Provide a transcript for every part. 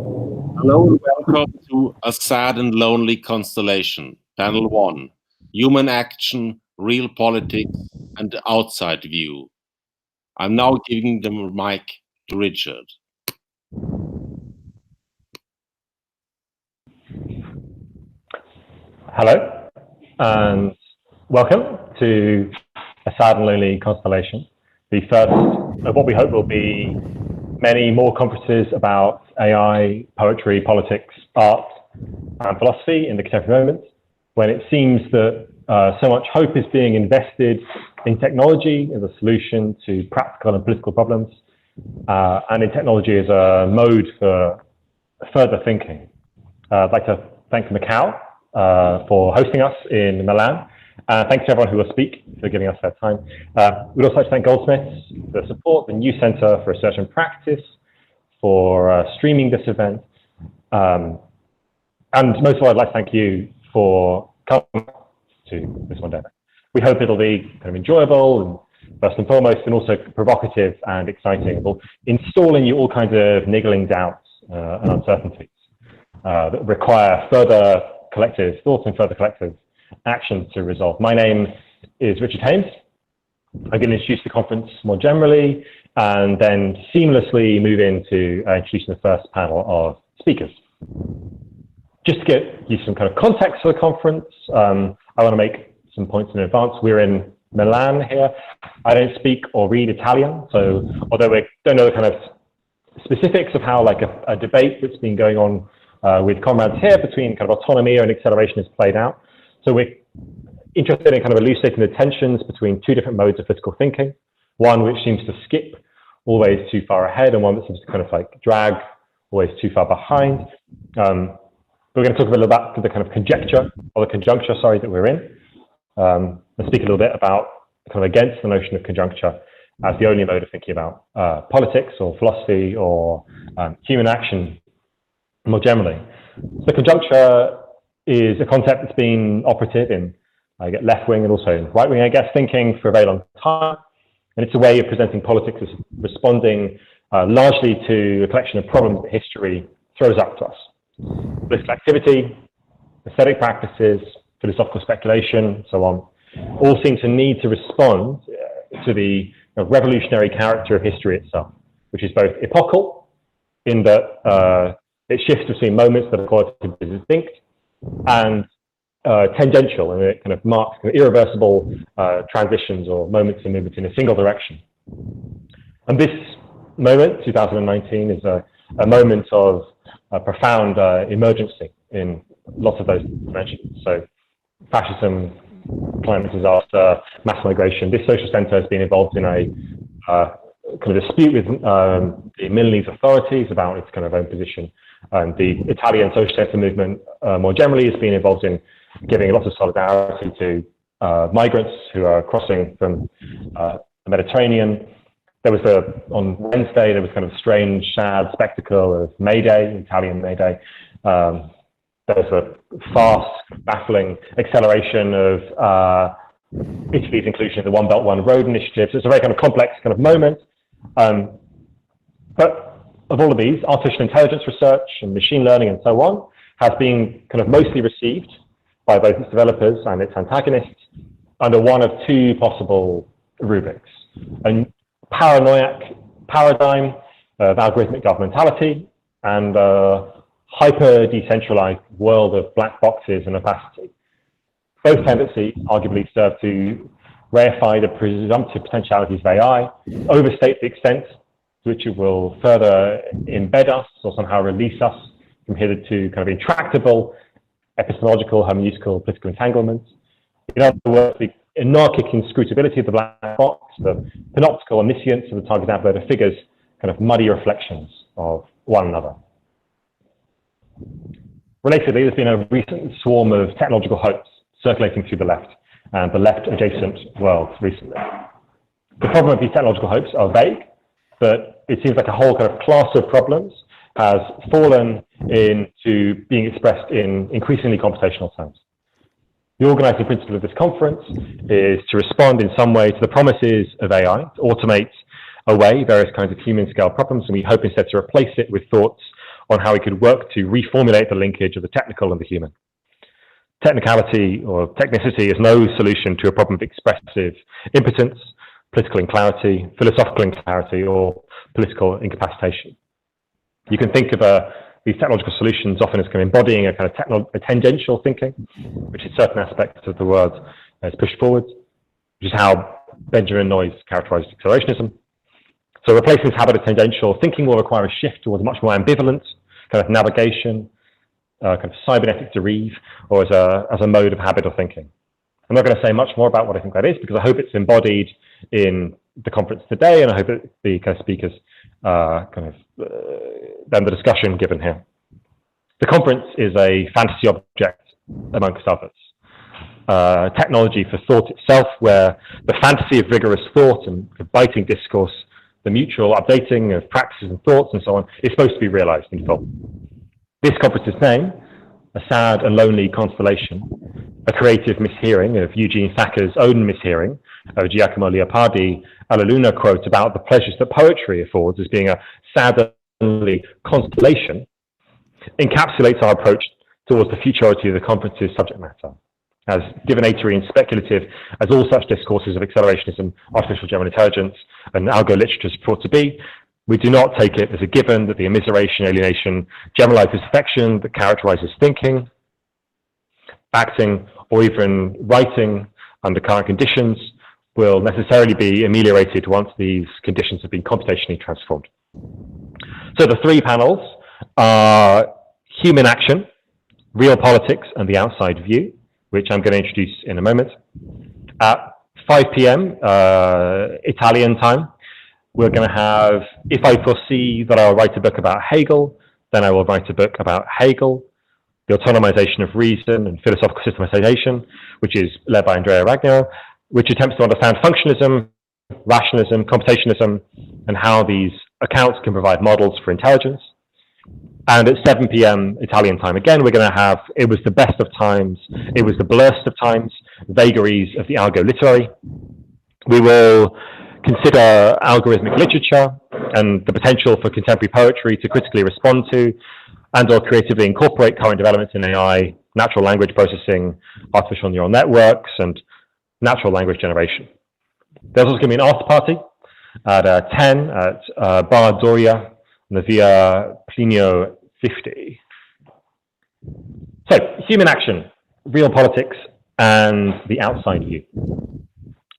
Hello and welcome to A Sad and Lonely Constellation, Panel 1, Human Action, Real Politics, and the Outside View. I'm now giving the mic to Richard. Hello, and welcome to A Sad and Lonely Constellation, the first of what we hope will be many more conferences about AI, poetry, politics, art, and philosophy in the contemporary moment, when it seems that so much hope is being invested in technology as a solution to practical and political problems, and in technology as a mode for further thinking. I'd like to thank Macau for hosting us in Milan. Thanks to everyone who will speak for giving us their time. We'd also like to thank Goldsmiths for the support, the New Center for Research and Practice for streaming this event. And most of all, I'd like to thank you for coming to this one day. We hope it'll be kind of enjoyable and first and foremost, and also provocative and exciting. We'll install in you all kinds of niggling doubts and uncertainties that require further collective thoughts and further collective action to resolve. My name is Richard Haynes. I'm going to introduce the conference more generally and then seamlessly move into introducing the first panel of speakers. Just to give you some kind of context for the conference, I want to make some points in advance. We're in Milan here. I don't speak or read Italian, so although we don't know the kind of specifics of how like a debate that's been going on with comrades here between kind of autonomy and acceleration is played out. So we're interested in kind of elucidating the tensions between two different modes of political thinking, one which seems to skip always too far ahead and one that seems to kind of like drag always too far behind. We're going to talk a little about the kind of conjuncture that we're in, and speak a little bit about kind of against the notion of conjuncture as the only mode of thinking about politics or philosophy or human action more generally. The conjuncture is a concept that's been operative in left-wing and also in right-wing, I guess, thinking for a very long time. And it's a way of presenting politics as responding largely to a collection of problems that history throws up to us. Political activity, aesthetic practices, philosophical speculation, so on, all seem to need to respond to the revolutionary character of history itself, which is both epochal, in that it shifts between moments that are qualitatively distinct, and tangential, and it kind of marks kind of irreversible transitions or moments and movements in a single direction. And this moment, 2019, is a moment of profound emergency in lots of those dimensions. So fascism, climate disaster, mass migration. This social center has been involved in a kind of dispute with the Milanese authorities about its kind of own position. And the Italian social center movement more generally has been involved in giving a lot of solidarity to migrants who are crossing from the Mediterranean. There was on Wednesday, there was kind of a strange, sad spectacle of May Day, Italian May Day. There was a fast, baffling acceleration of Italy's inclusion in the One Belt, One Road initiative. So it's a very kind of complex kind of moment. But of all of these, artificial intelligence research and machine learning and so on has been kind of mostly received by both its developers and its antagonists under one of two possible rubrics. A paranoiac paradigm of algorithmic governmentality and a hyper-decentralized world of black boxes and opacity. Both tendencies arguably serve to reify the presumptive potentialities of AI, overstate the extent to which it will further embed us or somehow release us from hitherto kind of intractable epistemological, hermeneutical, political entanglements. In other words, the anarchic inscrutability of the black box, the panoptical omniscience of the target advert of figures, kind of muddy reflections of one another. Relatedly, there's been a recent swarm of technological hopes circulating through the left and the left-adjacent world recently. The problem with these technological hopes are vague, but it seems like a whole kind of class of problems has fallen into being expressed in increasingly computational terms. The organizing principle of this conference is to respond in some way to the promises of AI, to automate away various kinds of human-scale problems, and we hope instead to replace it with thoughts on how we could work to reformulate the linkage of the technical and the human. Technicality or technicity is no solution to a problem of expressive impotence, political inclarity, philosophical inclarity, or political incapacitation. You can think of these technological solutions often as kind of embodying a kind of a tangential thinking, which is certain aspects of the world is pushed forward, which is how Benjamin Noyes characterized accelerationism. So replacing this habit of tangential thinking will require a shift towards much more ambivalent kind of navigation, kind of cybernetic derive, or as a mode of habit of thinking. I'm not going to say much more about what I think that is because I hope it's embodied in the conference today, and I hope that the kind of speakers then the discussion given here. The conference is a fantasy object amongst others. Technology for thought itself, where the fantasy of rigorous thought and biting discourse, the mutual updating of practices and thoughts and so on, is supposed to be realized in full. This conference's name, A Sad and Lonely Constellation, a creative mishearing of Eugene Thacker's own mishearing of Giacomo Leopardi Alla Luna quote about the pleasures that poetry affords as being a sad and lonely constellation, encapsulates our approach towards the futurity of the conference's subject matter. As divinatory and speculative as all such discourses of accelerationism, artificial general intelligence, and algo literature is purport to be, we do not take it as a given that the immiseration, alienation, generalized disaffection that characterizes thinking, acting, or even writing under current conditions will necessarily be ameliorated once these conditions have been computationally transformed. So the three panels are human action, real politics, and the outside view, which I'm going to introduce in a moment. At 5 p.m. Italian time, we're going to have, if I foresee that I'll write a book about Hegel, then I will write a book about Hegel, the autonomization of reason and philosophical systematization, which is led by Andrea Ragnar, which attempts to understand functionalism, rationalism, computationalism, and how these accounts can provide models for intelligence. And at 7 p.m. Italian time, again, we're going to have It Was the Best of Times, It Was the Blurst of Times, Vagaries of the Algo Literary. We will consider algorithmic literature and the potential for contemporary poetry to critically respond to and or creatively incorporate current developments in AI, natural language processing, artificial neural networks, and natural language generation. There's also going to be an after party at 10 at Bar Doria on the Via Plinio 50. So, human action, real politics, and the outside view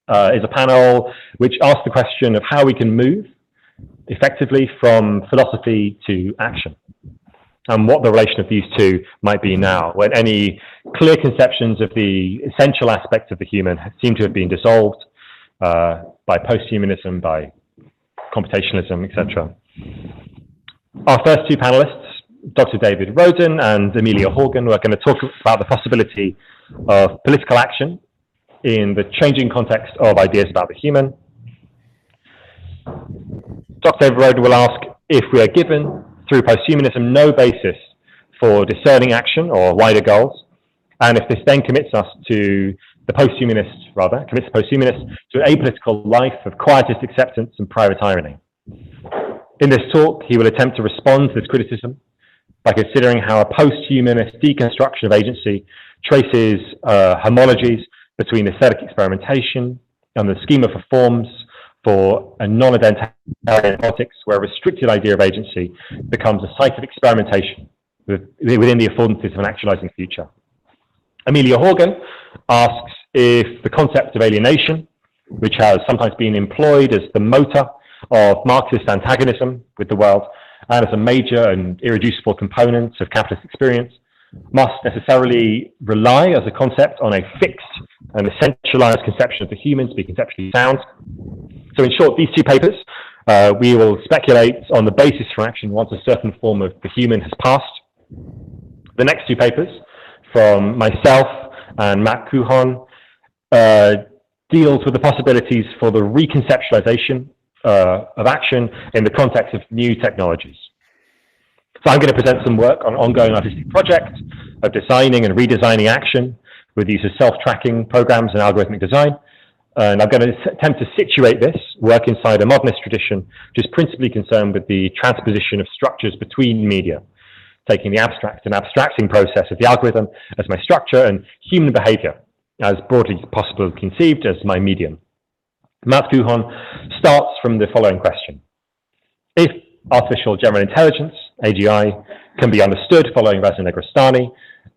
is a panel which asks the question of how we can move effectively from philosophy to action, and what the relation of these two might be now, when any clear conceptions of the essential aspects of the human seem to have been dissolved by posthumanism, by computationalism, etc. Our first two panelists, Dr. David Roden and Amelia Horgan, are going to talk about the possibility of political action in the changing context of ideas about the human. Dr. David Roden will ask if we are given, through posthumanism, no basis for discerning action or wider goals, and if this then commits the posthumanists to an apolitical life of quietist acceptance and private irony. In this talk, he will attempt to respond to this criticism by considering how a posthumanist deconstruction of agency traces homologies between aesthetic experimentation and the schema for forms for a non-identitarian politics, where a restricted idea of agency becomes a site of experimentation within the affordances of an actualizing future. Amelia Horgan asks if the concept of alienation, which has sometimes been employed as the motor of Marxist antagonism with the world, and as a major and irreducible component of capitalist experience, must necessarily rely as a concept on a fixed and essentialized conception of the human to be conceptually sound. So in short, these two papers, we will speculate on the basis for action once a certain form of the human has passed. The next two papers, from myself and Matt Kuhon, deals with the possibilities for the reconceptualization of action in the context of new technologies. So I'm going to present some work on ongoing artistic projects of designing and redesigning action with the use of self-tracking programs and algorithmic design. And I'm going to attempt to situate this work inside a modernist tradition, which is principally concerned with the transposition of structures between media, taking the abstract and abstracting process of the algorithm as my structure and human behavior as broadly possible conceived as my medium. Matt Kuhn starts from the following question. If artificial general intelligence, AGI, can be understood following Reza Negrestani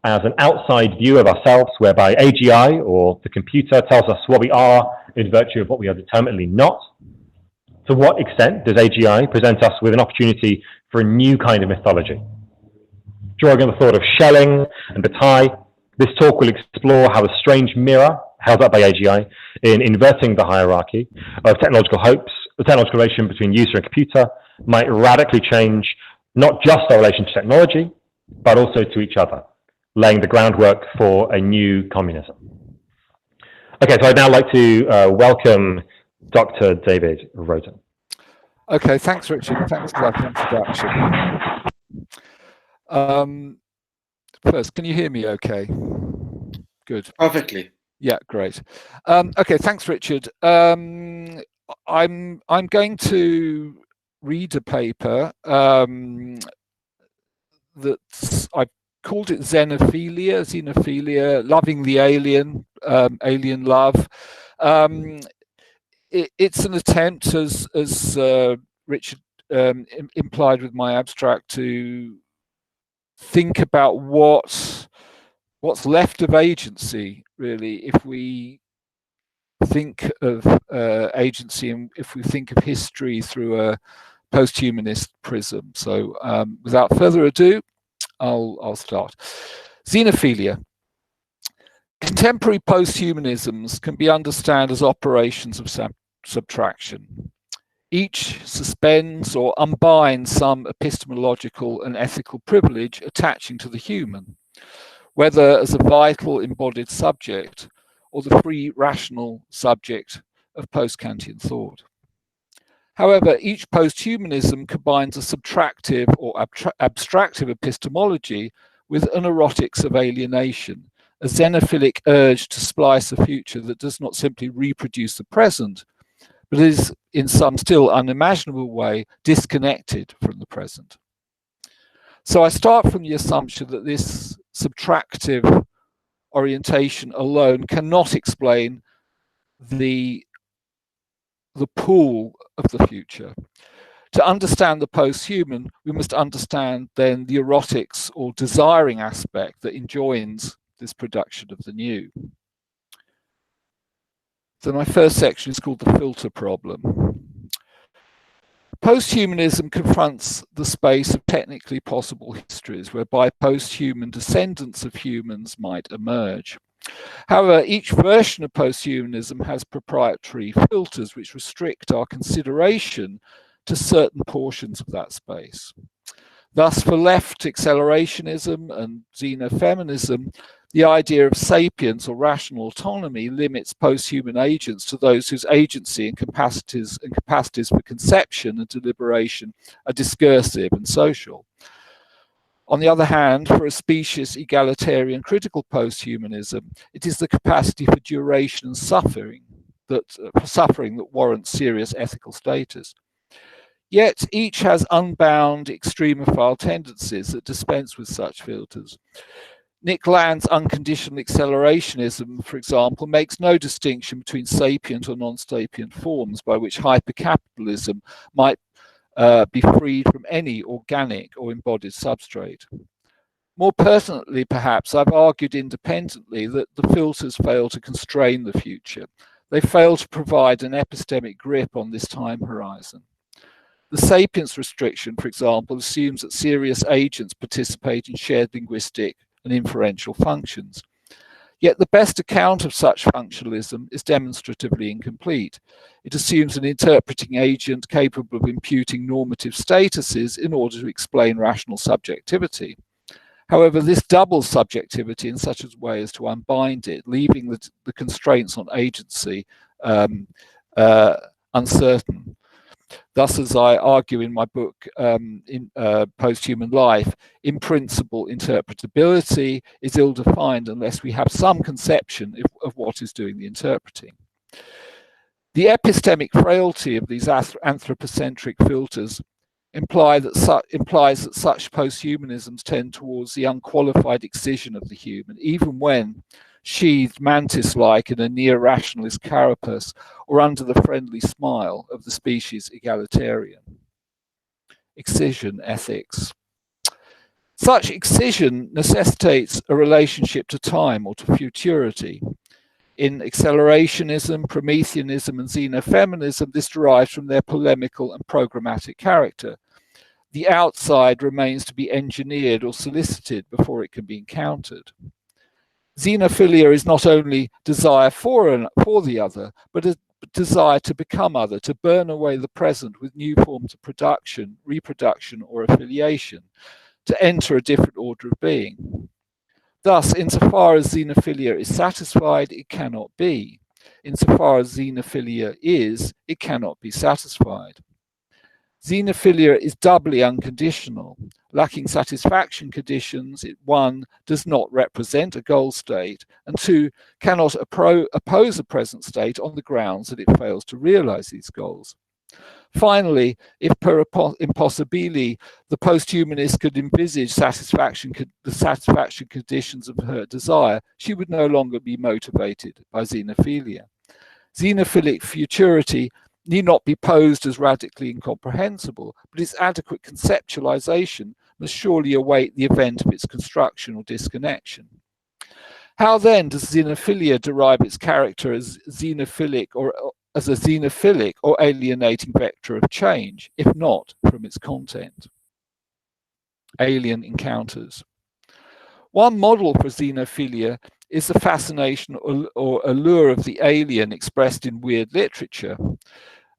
as an outside view of ourselves whereby AGI, or the computer, tells us what we are in virtue of what we are determinately not, to what extent does AGI present us with an opportunity for a new kind of mythology? Drawing on the thought of Schelling and Bataille, this talk will explore how the strange mirror held up by AGI in inverting the hierarchy of technological hopes, the technological relation between user and computer, might radically change not just our relation to technology, but also to each other, laying the groundwork for a new communism. Okay, so I'd now like to welcome Dr. David Roden. Okay, thanks, Richard. Thanks for that introduction. First, can you hear me okay? Good. Perfectly. Yeah, great. Okay, thanks, Richard. I'm going to read a paper that I've called it Xenophilia, loving the alien, alien love. It's an attempt, as Richard implied with my abstract, to think about what's left of agency, really, if we think of agency and if we think of history through a post-humanist prism. So without further ado, I'll start. Xenophilia. Contemporary post-humanisms can be understood as operations of subtraction. Each suspends or unbinds some epistemological and ethical privilege attaching to the human, whether as a vital embodied subject or the free rational subject of post-Kantian thought. However, each post-humanism combines a subtractive or abstractive epistemology with an erotics of alienation, a xenophilic urge to splice a future that does not simply reproduce the present, but is in some still unimaginable way disconnected from the present. So I start from the assumption that this subtractive orientation alone cannot explain the pool of the future. To understand the post-human, we must understand then the erotics or desiring aspect that enjoins this production of the new. So my first section is called the filter problem. Post-humanism confronts the space of technically possible histories whereby post-human descendants of humans might emerge. However, each version of post-humanism has proprietary filters which restrict our consideration to certain portions of that space. Thus, for left accelerationism and xenofeminism, the idea of sapience or rational autonomy limits post-human agents to those whose agency and capacities for conception and deliberation are discursive and social. On the other hand, for a specious, egalitarian, critical post-humanism, it is the capacity for duration and suffering that warrants serious ethical status. Yet each has unbound extremophile tendencies that dispense with such filters. Nick Land's unconditional accelerationism, for example, makes no distinction between sapient or non-sapient forms by which hypercapitalism might be freed from any organic or embodied substrate. More pertinently, perhaps, I've argued independently that the filters fail to constrain the future. They fail to provide an epistemic grip on this time horizon. The sapience restriction, for example, assumes that serious agents participate in shared linguistic and inferential functions. Yet the best account of such functionalism is demonstratively incomplete. It assumes an interpreting agent capable of imputing normative statuses in order to explain rational subjectivity. However, this doubles subjectivity in such a way as to unbind it, leaving the constraints on agency uncertain. Thus, as I argue in my book, in Post-Human Life, in principle, interpretability is ill-defined unless we have some conception of what is doing the interpreting. The epistemic frailty of these anthropocentric filters implies that such posthumanisms tend towards the unqualified excision of the human, even when sheathed mantis-like in a near-rationalist carapace or under the friendly smile of the species egalitarian. Excision ethics. Such excision necessitates a relationship to time or to futurity. In accelerationism, Prometheanism, and xenofeminism, this derives from their polemical and programmatic character. The outside remains to be engineered or solicited before it can be encountered. Xenophilia is not only desire for the other, but a desire to become other, to burn away the present with new forms of production, reproduction, or affiliation, to enter a different order of being. Thus, insofar as xenophilia is satisfied, it cannot be. Insofar as xenophilia is, it cannot be satisfied. Xenophilia is doubly unconditional. Lacking satisfaction conditions, it, one, does not represent a goal state, and two, cannot oppose a present state on the grounds that it fails to realize these goals. Finally, if per impossibili the posthumanist could envisage the satisfaction conditions of her desire, she would no longer be motivated by xenophilia. Xenophilic futurity need not be posed as radically incomprehensible, but its adequate conceptualization must surely await the event of its construction or disconnection. How then does xenophilia derive its character as xenophilic or as a xenophilic or alienating vector of change, if not from its content? Alien encounters. One model for xenophilia is the fascination or allure of the alien expressed in weird literature.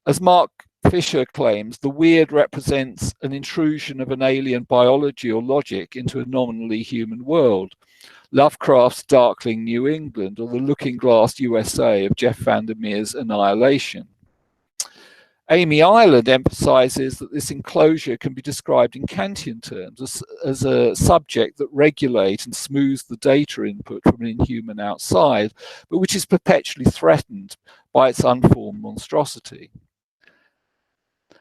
As Mark Fisher claims, the weird represents an intrusion of an alien biology or logic into a nominally human world. Lovecraft's Darkling New England or the Looking Glass USA of Jeff Vandermeer's Annihilation. Amy Ireland emphasizes that this enclosure can be described in Kantian terms as a subject that regulates and smooths the data input from an inhuman outside, but which is perpetually threatened by its unformed monstrosity.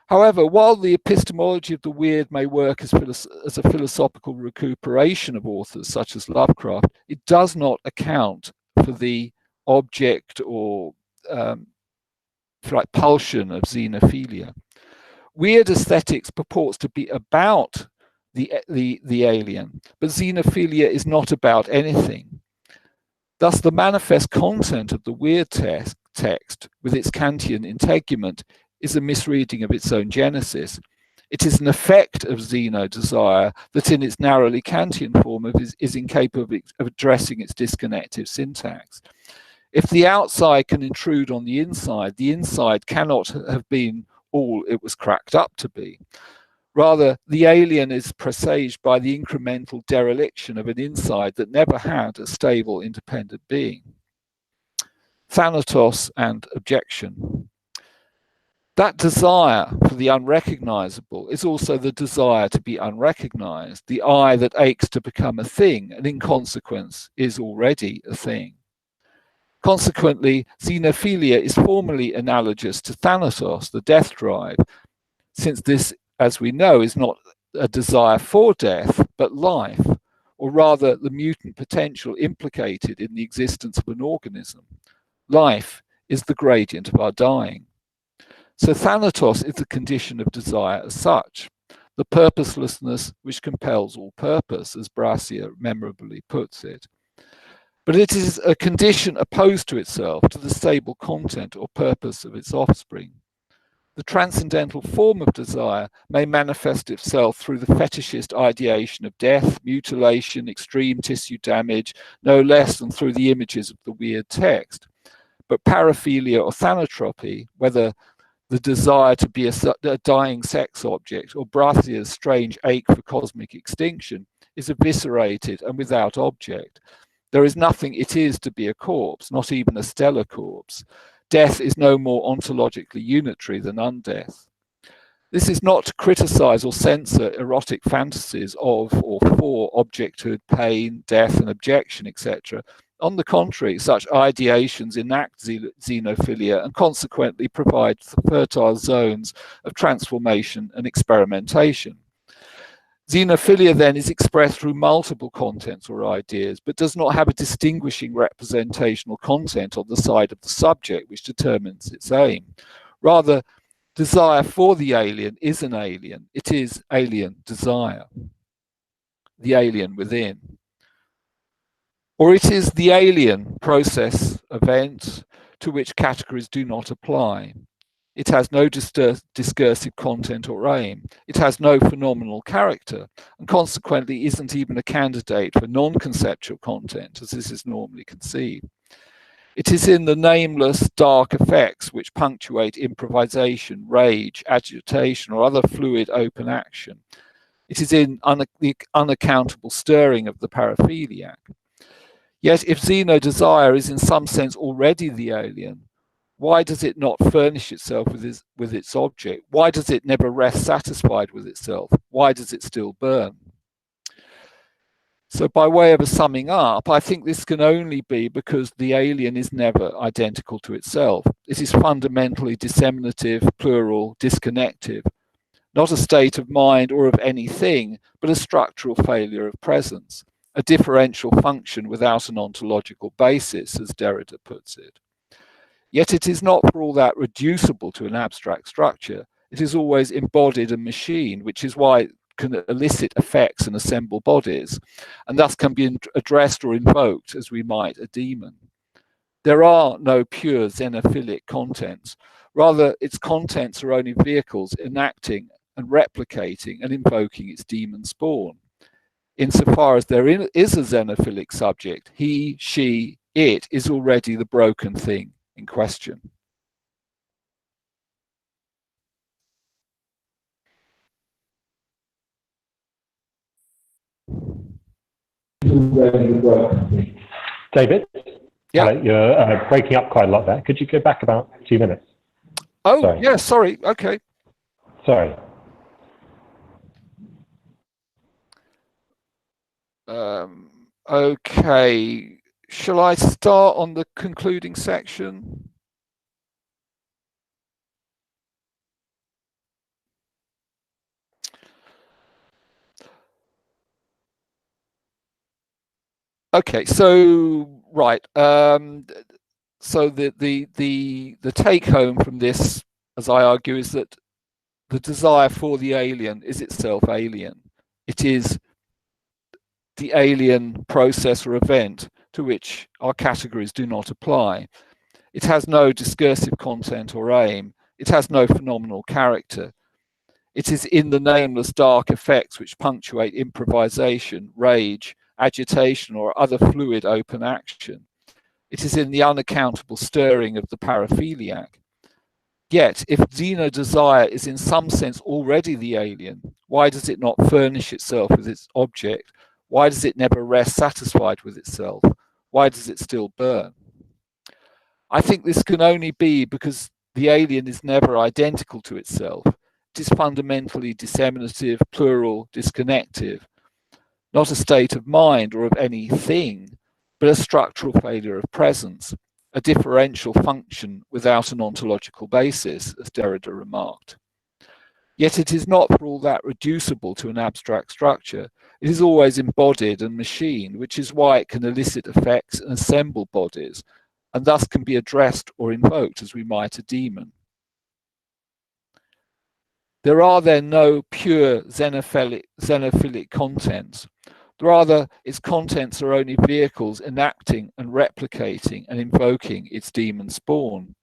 However, while the epistemology of the weird may work as a philosophical recuperation of authors such as Lovecraft, it does not account for the object or pulsion of xenophilia. Weird aesthetics purports to be about the alien, but xenophilia is not about anything. Thus, the manifest content of the weird text, with its Kantian integument, is a misreading of its own genesis. It is an effect of xeno-desire that in its narrowly Kantian form is incapable of addressing its disconnective syntax. If the outside can intrude on the inside cannot have been all it was cracked up to be. Rather, the alien is presaged by the incremental dereliction of an inside that never had a stable, independent being. Thanatos and objection. That desire for the unrecognizable is also the desire to be unrecognized, the I that aches to become a thing, and in consequence is already a thing. Consequently, xenophilia is formally analogous to Thanatos, the death drive, since this, as we know, is not a desire for death, but life, or rather the mutant potential implicated in the existence of an organism. Life is the gradient of our dying. So Thanatos is the condition of desire as such, the purposelessness which compels all purpose, as Brassier memorably puts it. But it is a condition opposed to itself, to the stable content or purpose of its offspring. The transcendental form of desire may manifest itself through the fetishist ideation of death, mutilation, extreme tissue damage, no less than through the images of the weird text. But paraphilia or thanatropy, whether the desire to be a dying sex object or Brassier's strange ache for cosmic extinction, is eviscerated and without object. There is nothing it is to be a corpse, not even a stellar corpse. Death is no more ontologically unitary than undeath. This is not to criticize or censor erotic fantasies of or for objecthood, pain, death, and objection, etc., On the contrary, such ideations enact xenophilia and consequently provide fertile zones of transformation and experimentation. Xenophilia then is expressed through multiple contents or ideas, but does not have a distinguishing representational content on the side of the subject which determines its aim. Rather, desire for the alien is an alien. It is alien desire, the alien within. Or it is the alien process, event, to which categories do not apply. It has no discursive content or aim. It has no phenomenal character, and consequently isn't even a candidate for non-conceptual content, as this is normally conceived. It is in the nameless dark effects which punctuate improvisation, rage, agitation, or other fluid open action. It is in the unaccountable stirring of the paraphiliac. Yet if xeno-desire is in some sense already the alien, why does it not furnish itself with its object? Why does it never rest satisfied with itself? Why does it still burn? So by way of a summing up, I think this can only be because the alien is never identical to itself. It is fundamentally disseminative, plural, disconnective, not a state of mind or of anything, but a structural failure of presence, a differential function without an ontological basis, as Derrida puts it. Yet it is not for all that reducible to an abstract structure. It is always embodied and machine, which is why it can elicit effects and assemble bodies, and thus can be addressed or invoked as we might a demon. There are no pure xenophilic contents. Rather, its contents are only vehicles enacting and replicating and invoking its demon spawn. Insofar as there is a xenophilic subject, he, she, it is already the broken thing in question. David? Yeah. Hello, you're breaking up quite a lot there. Could you go back about 2 minutes? Oh, sorry. Yeah, sorry. Okay. Sorry. Okay. Shall I start on the concluding section? Okay, so right. So the take home from this, as I argue, is that the desire for the alien is itself alien. It is the alien process or event to which our categories do not apply. It has no discursive content or aim. It has no phenomenal character. It is in the nameless dark effects which punctuate improvisation, rage, agitation, or other fluid open action. It is in the unaccountable stirring of the paraphiliac. Yet, if xeno-desire is in some sense already the alien, why does it not furnish itself with its object? Why does it never rest satisfied with itself? Why does it still burn? I think this can only be because the alien is never identical to itself. It is fundamentally disseminative, plural, disconnective, not a state of mind or of anything, but a structural failure of presence, a differential function without an ontological basis, as Derrida remarked. Yet it is not for all that reducible to an abstract structure. It is always embodied and machined, which is why it can elicit effects and assemble bodies, and thus can be addressed or invoked as we might a demon. There are then no pure xenophilic contents. Rather, its contents are only vehicles enacting and replicating and invoking its demon spawn.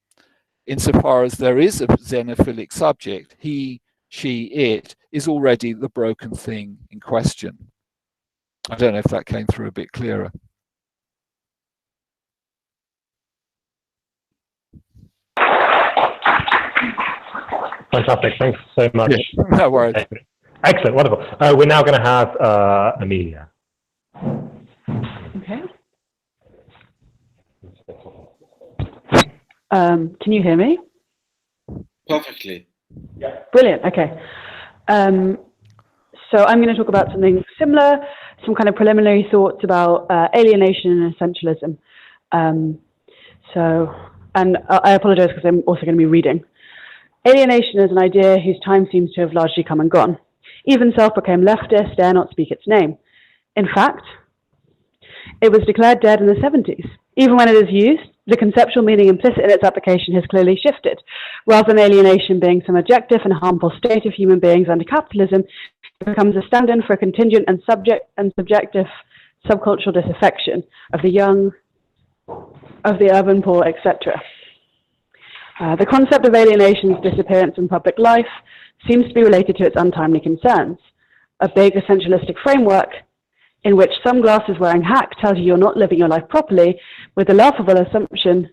Insofar as there is a xenophilic subject, he, she, it is already the broken thing in question. I don't know if that came through a bit clearer. Fantastic. Thanks so much. Yeah, no worries. Excellent. Wonderful. We're now going to have Amelia. Okay. Can you hear me? Perfectly. Yeah. Brilliant. Okay. So I'm going to talk about something similar some kind of preliminary thoughts about alienation and essentialism. And I apologize because I'm also going to be reading. Alienation is an idea whose time seems to have largely come and gone. Even self-proclaimed leftists dare not speak its name. In fact, it was declared dead in the 70s. Even when it is used, the conceptual meaning implicit in its application has clearly shifted. Rather than alienation being some objective and harmful state of human beings under capitalism, it becomes a stand-in for a contingent and subjective subcultural disaffection of the young, of the urban poor, etc. The concept of alienation's disappearance from public life seems to be related to its untimely concerns. A big essentialistic framework in which some glasses-wearing hack tells you you're not living your life properly, with the laughable assumption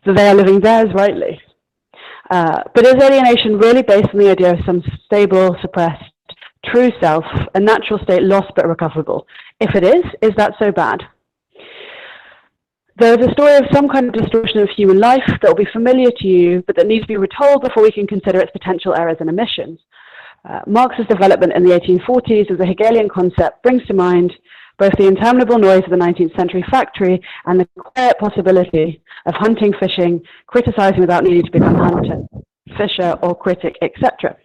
that they are living theirs rightly. But is alienation really based on the idea of some stable, suppressed, true self, a natural state lost but recoverable? If it is that so bad? There is a story of some kind of distortion of human life that will be familiar to you, but that needs to be retold before we can consider its potential errors and omissions. Marx's development in the 1840s of the Hegelian concept brings to mind both the interminable noise of the 19th century factory and the quiet possibility of hunting, fishing, criticizing without needing to become hunter, fisher, or critic, etc.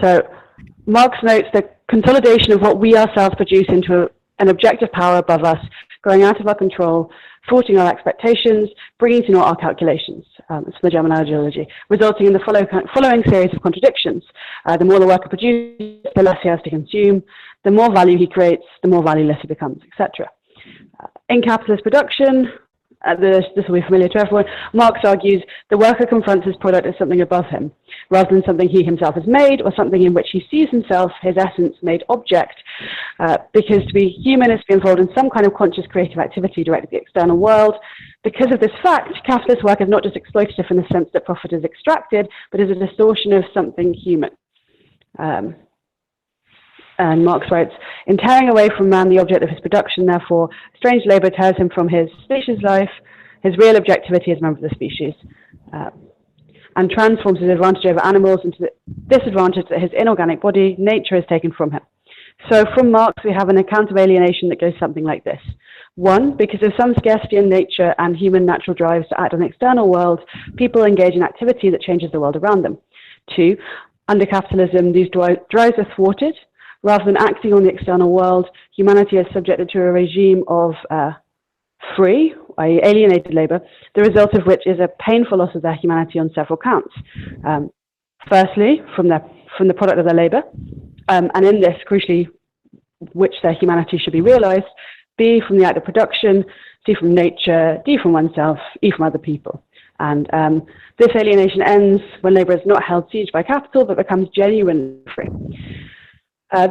So Marx notes the consolidation of what we ourselves produce into an objective power above us, growing out of our control, thwarting our expectations, bringing to naught our calculations. It's the German ideology, resulting in the following series of contradictions. The more the worker produces, the less he has to consume. The more value he creates, the more valueless he becomes, etc. In capitalist production, this will be familiar to everyone, Marx argues the worker confronts his product as something above him, rather than something he himself has made, or something in which he sees himself, his essence, made object, because to be human is to be involved in some kind of conscious creative activity directed at the external world. Because of this fact, capitalist work is not just exploitative in the sense that profit is extracted, but is a distortion of something human. And Marx writes, in tearing away from man the object of his production, therefore, strange labor tears him from his species life, his real objectivity as a member of the species, and transforms his advantage over animals into the disadvantage that his inorganic body, nature, is taken from him. So from Marx, we have an account of alienation that goes something like this. 1, because of some scarcity in nature and human natural drives to act on the external world, people engage in activity that changes the world around them. 2, under capitalism, these drives are thwarted. Rather than acting on the external world, humanity is subjected to a regime of free, i.e. alienated labor, the result of which is a painful loss of their humanity on several counts. Firstly, from the product of their labor, and in this, crucially, which their humanity should be realized, B, from the act of production, C, from nature, D, from oneself, E, from other people. And this alienation ends when labor is not held siege by capital, but becomes genuinely free.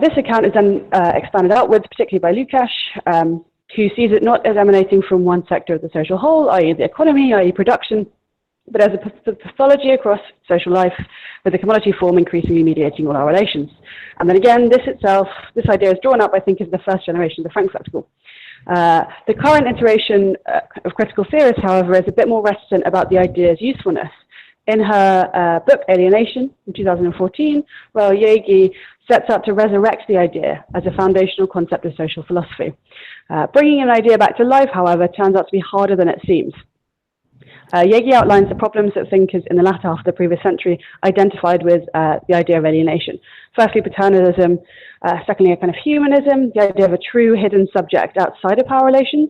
This account is then expanded outwards, particularly by Lukács, who sees it not as emanating from one sector of the social whole, i.e. the economy, i.e. production, but as a pathology across social life, with the commodity form increasingly mediating all our relations. And then again, this idea is drawn up, I think, as the first generation of the Frankfurt School. The current iteration of critical theorists, however, is a bit more reticent about the idea's usefulness. In her book, Alienation, in 2014, Raoul Jaegi sets out to resurrect the idea as a foundational concept of social philosophy. Bringing an idea back to life, however, turns out to be harder than it seems. Jaegi outlines the problems that thinkers in the latter half of the previous century identified with the idea of alienation. Firstly, paternalism. Secondly, a kind of humanism, the idea of a true hidden subject outside of power relations.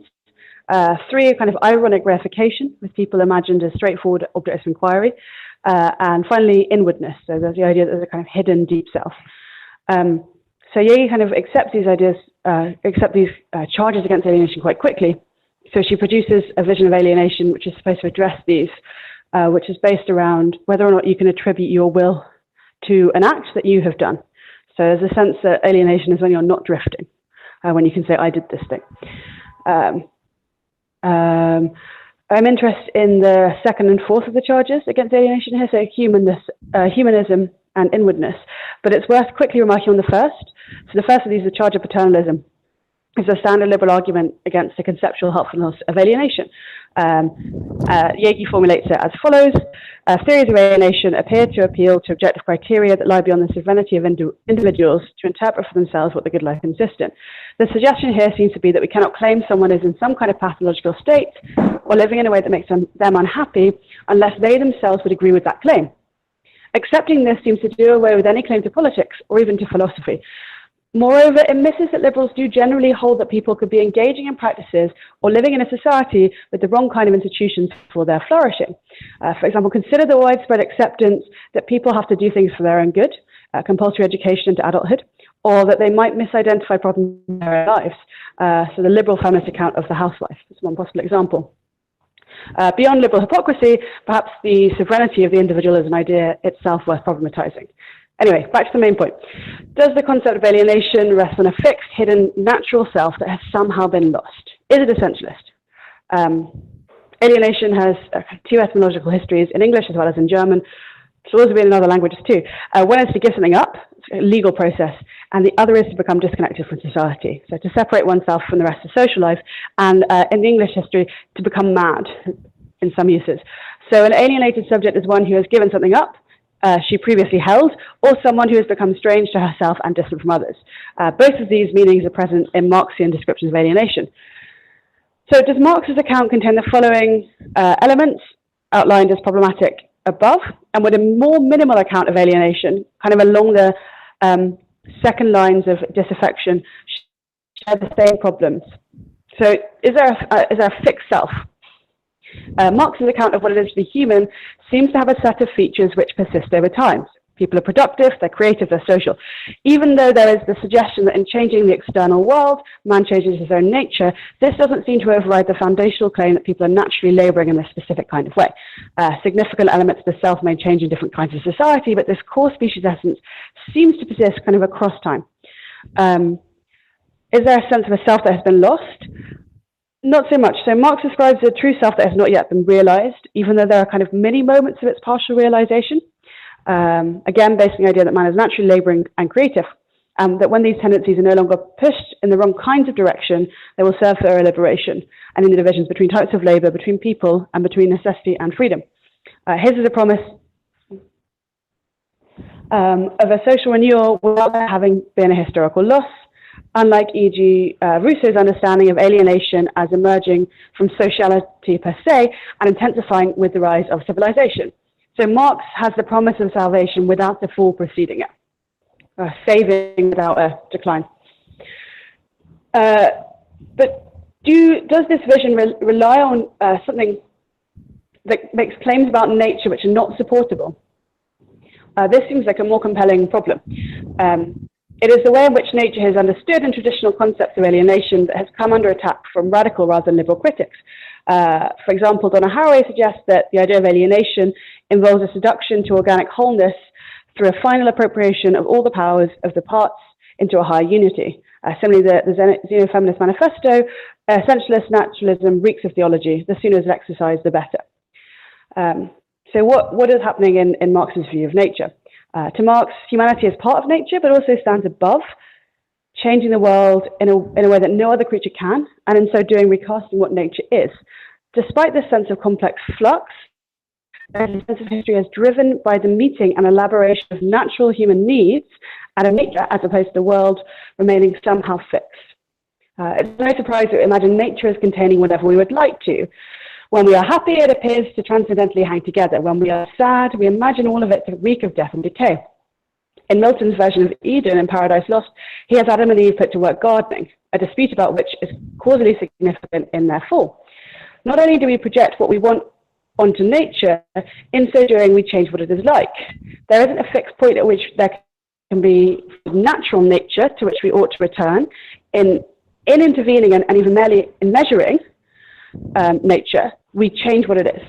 3, a kind of ironic reification, with people imagined as straightforward objects of inquiry. And finally, inwardness. So there's the idea that there's a kind of hidden deep self. So Jaegi kind of accepts these ideas, charges against alienation quite quickly. So she produces a vision of alienation which is supposed to address these, which is based around whether or not you can attribute your will to an act that you have done. So there's a sense that alienation is when you're not drifting, when you can say, I did this thing. I'm interested in the second and fourth of the charges against alienation here, so humanism and inwardness. But it's worth quickly remarking on the first. So the first of these, the charge of paternalism, is a standard liberal argument against the conceptual helpfulness of alienation. Yegi formulates it as follows. Theories of alienation appear to appeal to objective criteria that lie beyond the sovereignty of individuals to interpret for themselves what the good life consists in. The suggestion here seems to be that we cannot claim someone is in some kind of pathological state or living in a way that makes them unhappy unless they themselves would agree with that claim. Accepting this seems to do away with any claim to politics or even to philosophy. Moreover, it misses that liberals do generally hold that people could be engaging in practices or living in a society with the wrong kind of institutions for their flourishing. For example, consider the widespread acceptance that people have to do things for their own good, compulsory education into adulthood, or that they might misidentify problems in their lives. So the liberal feminist account of the housewife is one possible example. Beyond liberal hypocrisy, perhaps the sovereignty of the individual is an idea itself worth problematizing. Anyway, back to the main point. Does the concept of alienation rest on a fixed, hidden, natural self that has somehow been lost? Is it essentialist? Alienation has two etymological histories in English as well as in German. It's also been in other languages too. One is to give something up, it's a legal process, and the other is to become disconnected from society. So to separate oneself from the rest of social life, and in the English history, to become mad in some uses. So an alienated subject is one who has given something up, she previously held, or someone who has become strange to herself and distant from others. Both of these meanings are present in Marxian descriptions of alienation. So does Marx's account contain the following elements outlined as problematic above, and would a more minimal account of alienation, kind of along the second lines of disaffection, share the same problems? So is there a fixed self? Marx's account of what it is to be human seems to have a set of features which persist over time. People are productive, they're creative, they're social. Even though there is the suggestion that in changing the external world, man changes his own nature, this doesn't seem to override the foundational claim that people are naturally laboring in this specific kind of way. Significant elements of the self may change in different kinds of society, but this core species essence seems to persist kind of across time. Is there a sense of a self that has been lost? Not so much. So Marx describes a true self that has not yet been realized, even though there are kind of mini moments of its partial realization. Again, based on the idea that man is naturally laboring and creative, that when these tendencies are no longer pushed in the wrong kinds of direction, they will serve for a liberation, and in the divisions between types of labor, between people, and between necessity and freedom. His is a promise of a social renewal without there having been a historical loss, unlike e.g. Rousseau's understanding of alienation as emerging from sociality per se and intensifying with the rise of civilization. So Marx has the promise of salvation without the fall preceding it, saving without a decline. But does this vision rely on something that makes claims about nature which are not supportable? This seems like a more compelling problem. It is the way in which nature is understood in traditional concepts of alienation that has come under attack from radical rather than liberal critics. For example, Donna Haraway suggests that the idea of alienation involves a seduction to organic wholeness through a final appropriation of all the powers of the parts into a higher unity. Similarly, the Xenofeminist Manifesto, essentialist naturalism reeks of theology. The sooner it's exercised, the better. So what is happening in Marx's view of nature? To Marx, humanity is part of nature, but also stands above, changing the world in a way that no other creature can, and in so doing, recasting what nature is. Despite this sense of complex flux, the sense of history is driven by the meeting and elaboration of natural human needs and of nature, as opposed to the world remaining somehow fixed. It's no surprise to imagine nature as containing whatever we would like to. When we are happy, it appears to transcendentally hang together. When we are sad, we imagine all of it to reek of death and decay. In Milton's version of Eden in Paradise Lost, he has Adam and Eve put to work gardening, a dispute about which is causally significant in their fall. Not only do we project what we want onto nature, in so doing we change what it is like. There isn't a fixed point at which there can be natural nature to which we ought to return. In intervening and even merely in measuring nature, we change what it is.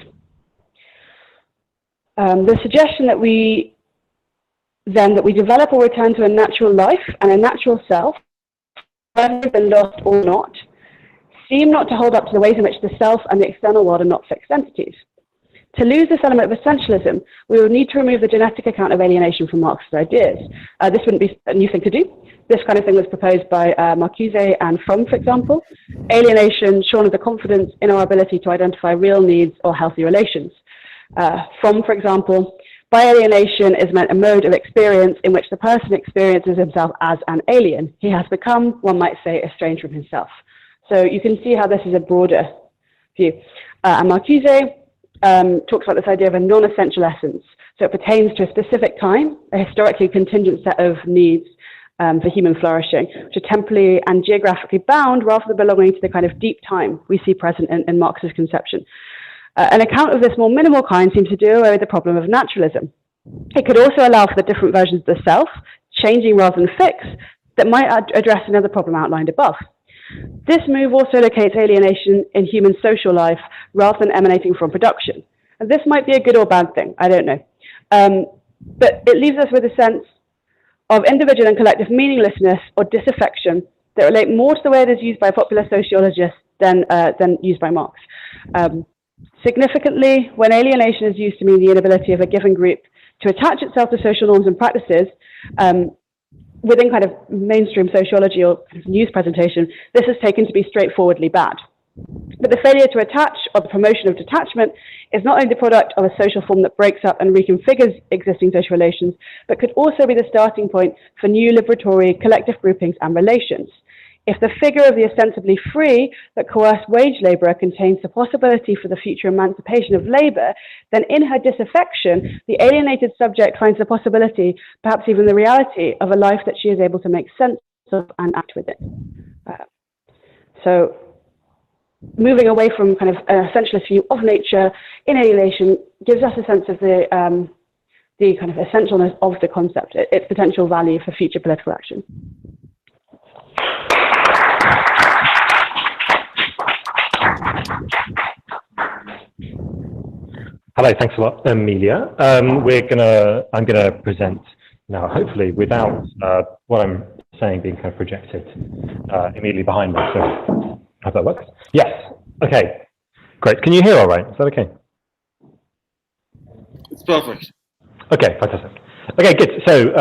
The suggestion that we develop or return to a natural life and a natural self, whether they've been lost or not, seem not to hold up to the ways in which the self and the external world are not fixed entities. To lose this element of essentialism, we would need to remove the genetic account of alienation from Marx's ideas. This wouldn't be a new thing to do. This kind of thing was proposed by Marcuse and Fromm, for example. Alienation shorn of the confidence in our ability to identify real needs or healthy relations. Fromm, for example, by alienation is meant a mode of experience in which the person experiences himself as an alien. He has become, one might say, estranged from himself. So you can see how this is a broader view. And Marcuse talks about this idea of a non-essential essence. So it pertains to a specific time, a historically contingent set of needs for human flourishing, which are temporally and geographically bound rather than belonging to the kind of deep time we see present in Marx's conception. An account of this more minimal kind seems to do away with the problem of naturalism. It could also allow for the different versions of the self, changing rather than fixed, that might address another problem outlined above. This move also locates alienation in human social life rather than emanating from production. And this might be a good or bad thing, I don't know. But it leaves us with a sense of individual and collective meaninglessness or disaffection that relate more to the way it is used by popular sociologists than used by Marx. Significantly, when alienation is used to mean the inability of a given group to attach itself to social norms and practices, within kind of mainstream sociology or kind of news presentation, this is taken to be straightforwardly bad. But the failure to attach or the promotion of detachment is not only the product of a social form that breaks up and reconfigures existing social relations, but could also be the starting point for new liberatory collective groupings and relations. If the figure of the ostensibly free but coerced wage labourer contains the possibility for the future emancipation of labour, then in her disaffection, the alienated subject finds the possibility, perhaps even the reality, of a life that she is able to make sense of and act within. So moving away from kind of an essentialist view of nature in alienation gives us a sense of the kind of essentialness of the concept, its potential value for future political action. Hello, thanks a lot, Amelia. I'm gonna present now, hopefully without what I'm saying being kind of projected immediately behind me. So, I hope that works. Yes. Okay. Great. Can you hear all right? Is that okay? It's perfect. Okay. Fantastic. Okay. Good. So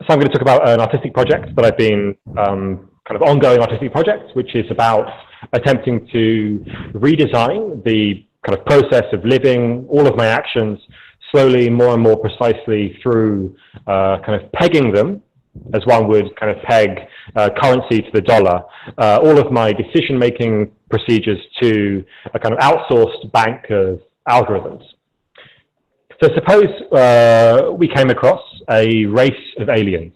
I'm going to talk about an artistic project that I've been kind of ongoing artistic project, which is about attempting to redesign the kind of process of living all of my actions slowly, more and more precisely through kind of pegging them, as one would kind of peg currency to the dollar, all of my decision-making procedures to a kind of outsourced bank of algorithms. So suppose we came across a race of aliens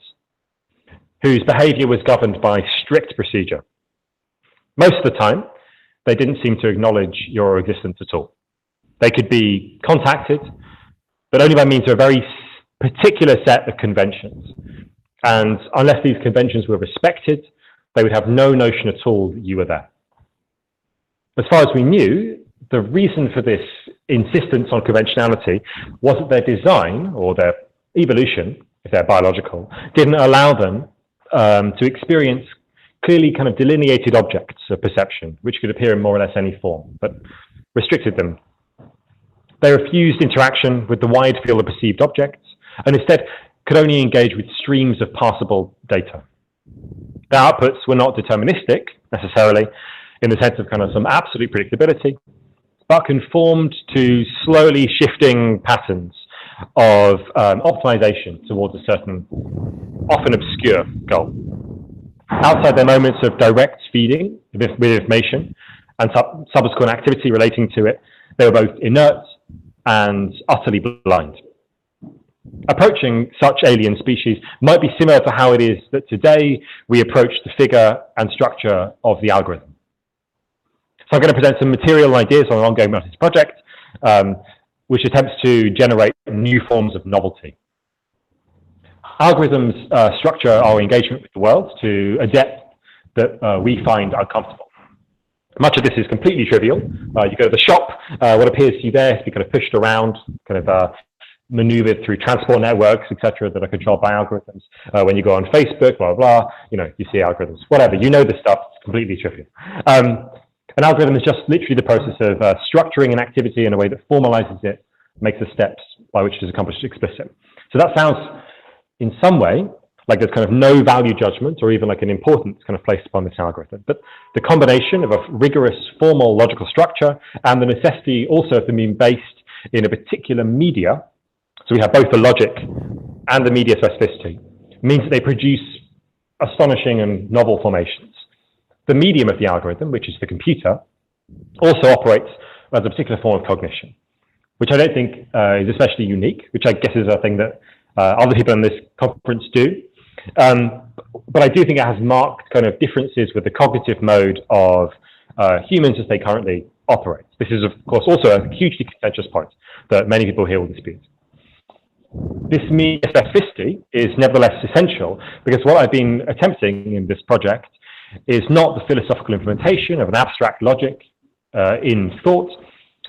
whose behavior was governed by strict procedure. Most of the time, they didn't seem to acknowledge your existence at all. They could be contacted, but only by means of a very particular set of conventions. And unless these conventions were respected, they would have no notion at all that you were there. As far as we knew, the reason for this insistence on conventionality wasn't their design or their evolution, if they're biological, didn't allow them to experience clearly kind of delineated objects of perception, which could appear in more or less any form, but restricted them. They refused interaction with the wide field of perceived objects, and instead could only engage with streams of parsable data. Their outputs were not deterministic, necessarily, in the sense of kind of some absolute predictability, but conformed to slowly shifting patterns of optimization towards a certain, often obscure goal. Outside their moments of direct feeding with information and subsequent activity relating to it, they were both inert and utterly blind. Approaching such alien species might be similar to how it is that today we approach the figure and structure of the algorithm. So I'm going to present some material and ideas on an ongoing artistic project, which attempts to generate new forms of novelty. Algorithms structure our engagement with the world to a depth that we find uncomfortable. Much of this is completely trivial. You go to the shop, what appears to you there has to be kind of pushed around, kind of maneuvered through transport networks, etc., that are controlled by algorithms. When you go on Facebook, blah, blah, blah, you know, you see algorithms, whatever, you know this stuff, it's completely trivial. Kind An algorithm is just literally the process of structuring an activity in a way that formalizes it, makes the steps by which it is accomplished explicit. So that sounds, in some way, like there's kind of no value judgment or even like an importance kind of placed upon this algorithm. But the combination of a rigorous formal logical structure and the necessity also of them being based in a particular media, so we have both the logic and the media specificity, means that they produce astonishing and novel formations. The medium of the algorithm, which is the computer, also operates as a particular form of cognition, which I don't think is especially unique, which I guess is a thing that other people in this conference do. But I do think it has marked kind of differences with the cognitive mode of humans as they currently operate. This is, of course, also a hugely contentious point that many people here will dispute. This media specificity is nevertheless essential because what I've been attempting in this project is not the philosophical implementation of an abstract logic in thought,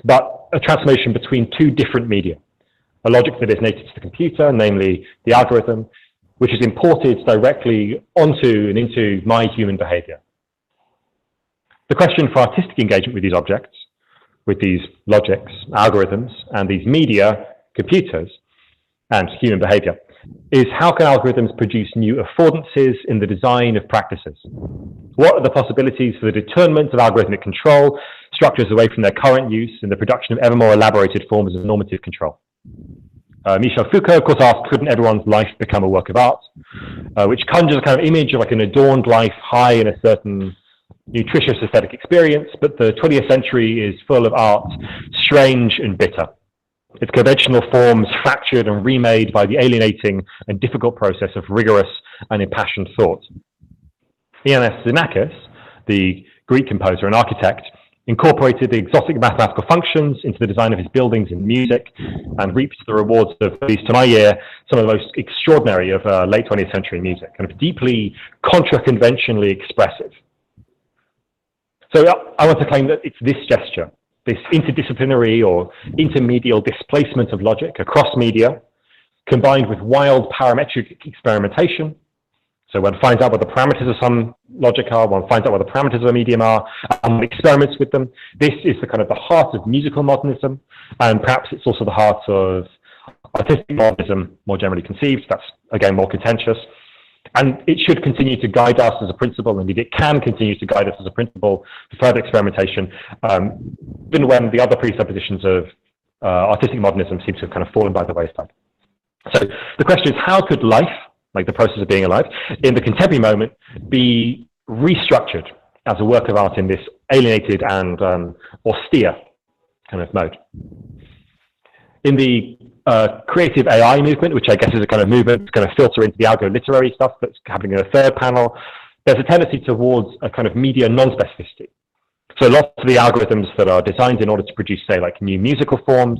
but a transformation between two different media. A logic that is native to the computer, namely the algorithm, which is imported directly onto and into my human behavior. The question for artistic engagement with these objects, with these logics, algorithms, and these media, computers, and human behavior, is how can algorithms produce new affordances in the design of practices? What are the possibilities for the determinant of algorithmic control, structures away from their current use in the production of ever more elaborated forms of normative control? Michel Foucault, of course, asked, couldn't everyone's life become a work of art? Which conjures a kind of image of like an adorned life high in a certain nutritious aesthetic experience, but the 20th century is full of art, strange and bitter. Its conventional forms fractured and remade by the alienating and difficult process of rigorous and impassioned thought. Ioannis Xenakis, the Greek composer and architect, incorporated the exotic mathematical functions into the design of his buildings and music, and reaped the rewards of, at least to my ear, some of the most extraordinary of late 20th century music, kind of deeply contra-conventionally expressive. So I want to claim that it's this gesture, this interdisciplinary or intermedial displacement of logic across media, combined with wild parametric experimentation. So one finds out what the parameters of some logic are, one finds out what the parameters of a medium are, and one experiments with them. This is the kind of the heart of musical modernism, and perhaps it's also the heart of artistic modernism, more generally conceived. That's, again, more contentious. And it should continue to guide us as a principle, indeed it can continue to guide us as a principle for further experimentation, even when the other presuppositions of artistic modernism seem to have kind of fallen by the wayside. So the question is, how could life, like the process of being alive, in the contemporary moment be restructured as a work of art in this alienated and austere kind of mode? In the creative AI movement, which I guess is a kind of movement that's going to filter into the algo literary stuff that's happening in the third panel, there's a tendency towards a kind of media non-specificity. So lots of the algorithms that are designed in order to produce, say, like new musical forms,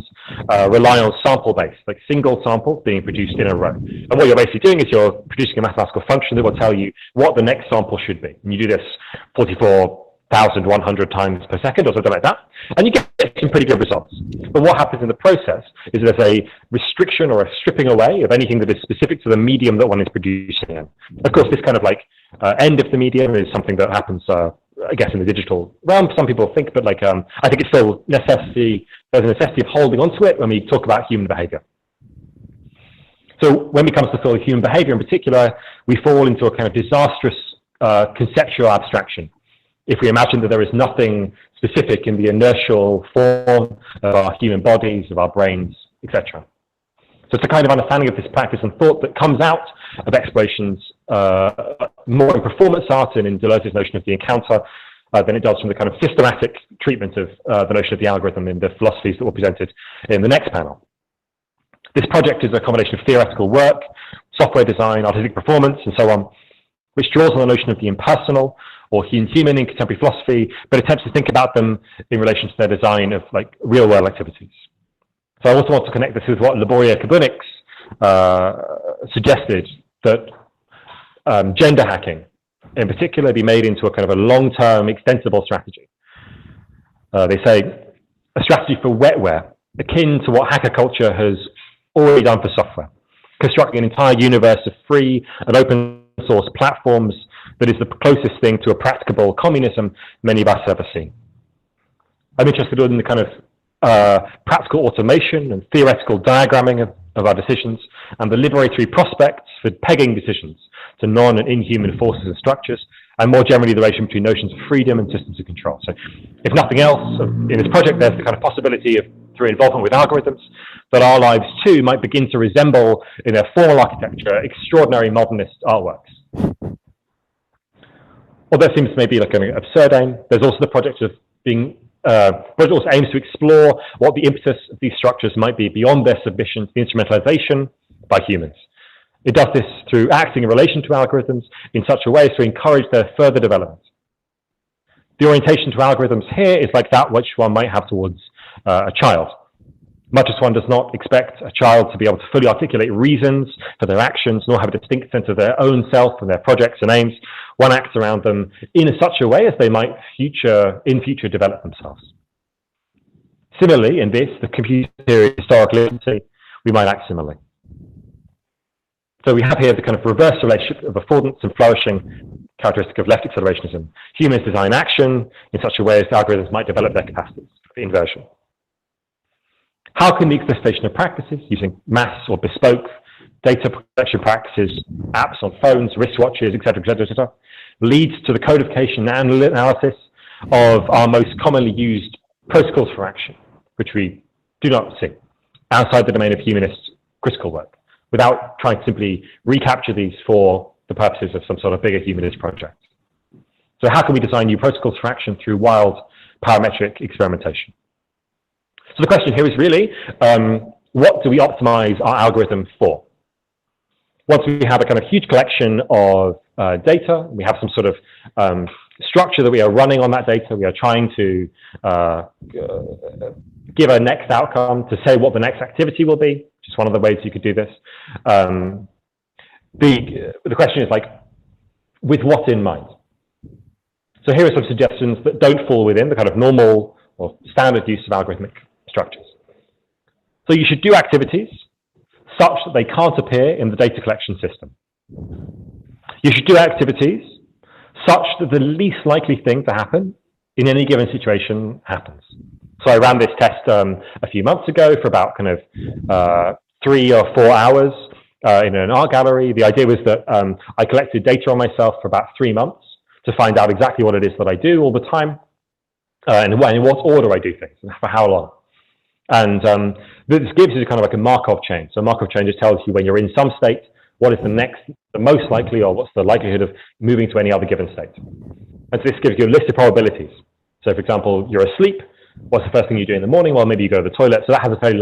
rely on sample-based, like single samples being produced in a row. And what you're basically doing is you're producing a mathematical function that will tell you what the next sample should be. And you do this 44,100 times per second or something like that, and you get some pretty good results. But what happens in the process is there's a restriction or a stripping away of anything that is specific to the medium that one is producing in. Of course, this kind of like end of the medium is something that happens I guess in the digital realm, some people think, but like I think it's still necessity. There's a necessity of holding onto it when we talk about human behavior. So when it comes to sort of human behavior in particular, we fall into a kind of disastrous conceptual abstraction. If we imagine that there is nothing specific in the inertial form of our human bodies, of our brains, etc. So it's a kind of understanding of this practice and thought that comes out of explorations more in performance art and in Deleuze's notion of the encounter than it does from the kind of systematic treatment of the notion of the algorithm in the philosophies that were presented in the next panel. This project is a combination of theoretical work, software design, artistic performance, and so on, which draws on the notion of the impersonal or human in contemporary philosophy, but attempts to think about them in relation to their design of like real-world activities. So I also want to connect this with what Laboria Kabunix suggested, that gender hacking, in particular, be made into a kind of a long-term extensible strategy. They say a strategy for wetware, akin to what hacker culture has already done for software, constructing an entire universe of free and open source platforms that is the closest thing to a practicable communism many of us have ever seen. I'm interested in the kind of practical automation and theoretical diagramming of our decisions, and the liberatory prospects for pegging decisions to non- and inhuman forces and structures, and more generally the relation between notions of freedom and systems of control. So if nothing else, in this project there's the kind of possibility of, through involvement with algorithms, that our lives too might begin to resemble, in their formal architecture, extraordinary modernist artworks. Although that seems maybe like an absurd aim, there's also the project of being project also aims to explore what the impetus of these structures might be beyond their submission to instrumentalization by humans. It does this through acting in relation to algorithms in such a way as to encourage their further development. The orientation to algorithms here is like that which one might have towards a child. Much as one does not expect a child to be able to fully articulate reasons for their actions, nor have a distinct sense of their own self and their projects and aims, one acts around them in such a way as they might in future develop themselves. Similarly, in this, the computer theory historical literacy, we might act similarly. So we have here the kind of reverse relationship of affordance and flourishing characteristic of left accelerationism. Humans design action in such a way as algorithms might develop their capacities for inversion. How can the explicitation of practices using mass or bespoke data collection practices, apps on phones, wristwatches, etc., lead to the codification and analysis of our most commonly used protocols for action, which we do not see outside the domain of humanist critical work, without trying to simply recapture these for the purposes of some sort of bigger humanist project? So how can we design new protocols for action through wild parametric experimentation? So the question here is really, what do we optimize our algorithm for? Once we have a kind of huge collection of data, we have some sort of structure that we are running on that data, we are trying to give a next outcome to say what the next activity will be, which is one of the ways you could do this. The question is like, with what in mind? So here are some suggestions that don't fall within the kind of normal or standard use of algorithmic structures. So you should do activities such that they can't appear in the data collection system. You should do activities such that the least likely thing to happen in any given situation happens. So I ran this test a few months ago for about kind of 3 or 4 hours in an art gallery. The idea was that I collected data on myself for about 3 months to find out exactly what it is that I do all the time, and in what order I do things, and for how long. And this gives you kind of like a Markov chain. So Markov chain just tells you when you're in some state, what is the most likely, or what's the likelihood of moving to any other given state. And so this gives you a list of probabilities. So for example, you're asleep. What's the first thing you do in the morning? Well, maybe you go to the toilet. So that has a very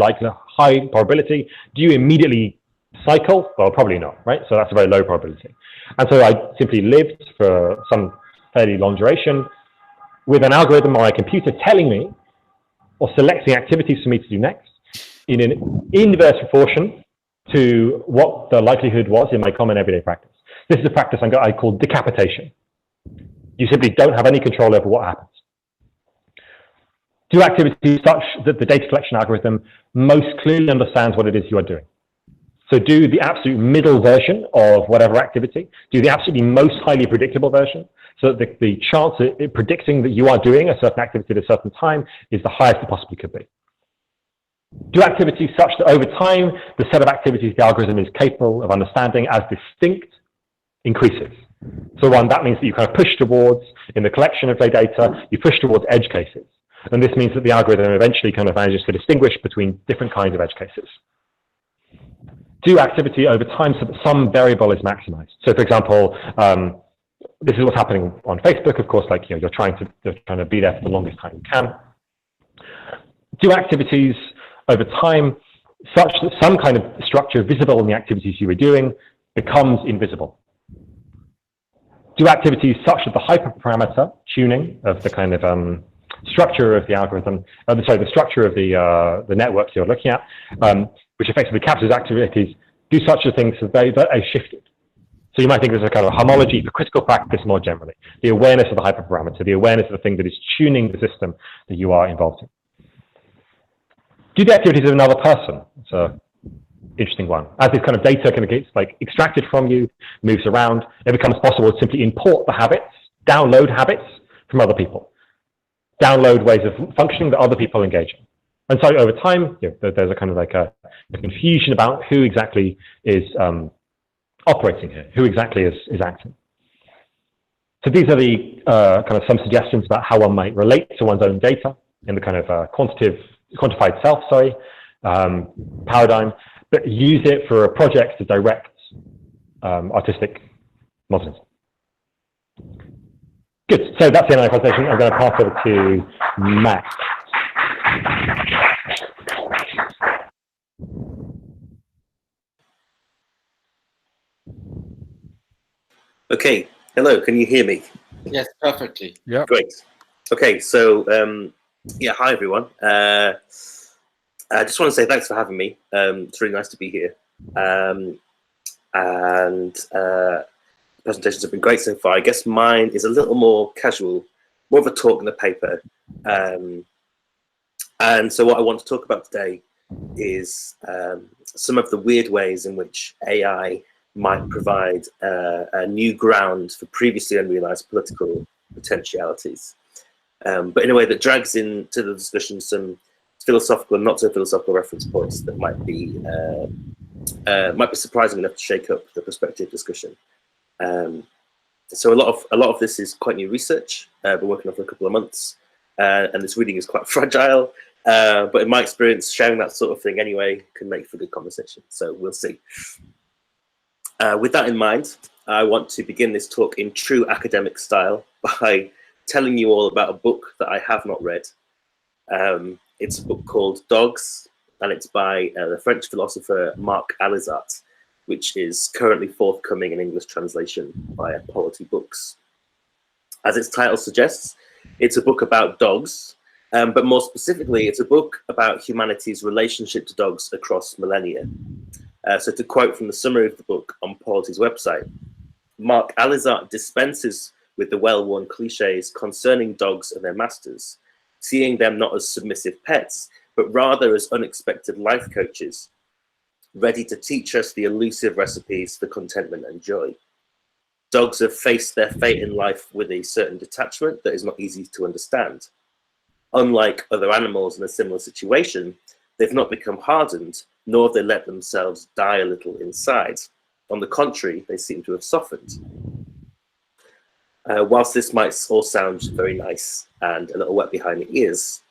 high probability. Do you immediately cycle? Well, probably not, right? So that's a very low probability. And so I simply lived for some fairly long duration with an algorithm on my computer telling me, or selecting activities for me to do next in an inverse proportion to what the likelihood was in my common everyday practice. This is a practice I call decapitation. You simply don't have any control over what happens. Do activities such that the data collection algorithm most clearly understands what it is you are doing. So do the absolute middle version of whatever activity, do the absolutely most highly predictable version, so that the chance of it predicting that you are doing a certain activity at a certain time is the highest it possibly could be. Do activities such that over time, the set of activities the algorithm is capable of understanding as distinct increases. So that means that you kind of push towards, in the collection of data, you push towards edge cases. And this means that the algorithm eventually kind of manages to distinguish between different kinds of edge cases. Do activity over time so that some variable is maximized. So for example, this is what's happening on Facebook, of course, like, you're trying to be there for the longest time you can. Do activities over time such that some kind of structure visible in the activities you were doing becomes invisible. Do activities such that the hyperparameter tuning of the kind of structure of the algorithm, the structure of the networks you're looking at, which effectively captures activities, do such a thing so they are shifted. So you might think there's a kind of homology for critical practice more generally, the awareness of the hyperparameter, the awareness of the thing that is tuning the system that you are involved in. Do the activities of another person. It's an interesting one. As this kind of data kind of gets like extracted from you, moves around, it becomes possible to simply import the habits, download habits from other people. download ways of functioning that other people engage in. And so over time, there's a kind of like a confusion about who exactly is operating here, who exactly is acting. So these are the kind of some suggestions about how one might relate to one's own data in the kind of quantified self, paradigm, but use it for a project to direct artistic modernism. Good. So that's the end of the presentation. I'm going to pass over to Matt. Okay. Hello. Can you hear me? Yes, perfectly. Yeah. Great. Okay. So yeah. Hi everyone. I just want to say thanks for having me. It's really nice to be here. Presentations have been great so far. I guess mine is a little more casual, more of a talk than a paper. And so what I want to talk about today is some of the weird ways in which AI might provide a new ground for previously unrealized political potentialities, but in a way that drags into the discussion some philosophical and not so philosophical reference points that might be surprising enough to shake up the prospective discussion. So a lot of this is quite new research. I've been working on for a couple of months, and this reading is quite fragile. But in my experience, sharing that sort of thing anyway can make for good conversation. So we'll see. With that in mind, I want to begin this talk in true academic style by telling you all about a book that I have not read. It's a book called Dogs, and it's by the French philosopher Marc Alizart, which is currently forthcoming in English translation via Polity Books. As its title suggests, it's a book about dogs, but more specifically, it's a book about humanity's relationship to dogs across millennia. So to quote from the summary of the book on Polity's website, Marc Alizart dispenses with the well-worn cliches concerning dogs and their masters, seeing them not as submissive pets, but rather as unexpected life coaches, ready to teach us the elusive recipes for contentment and joy. Dogs have faced their fate in life with a certain detachment that is not easy to understand. Unlike other animals in a similar situation, they've not become hardened, nor have they let themselves die a little inside. On the contrary, they seem to have softened. Whilst this might all sound very nice and a little wet behind the ears,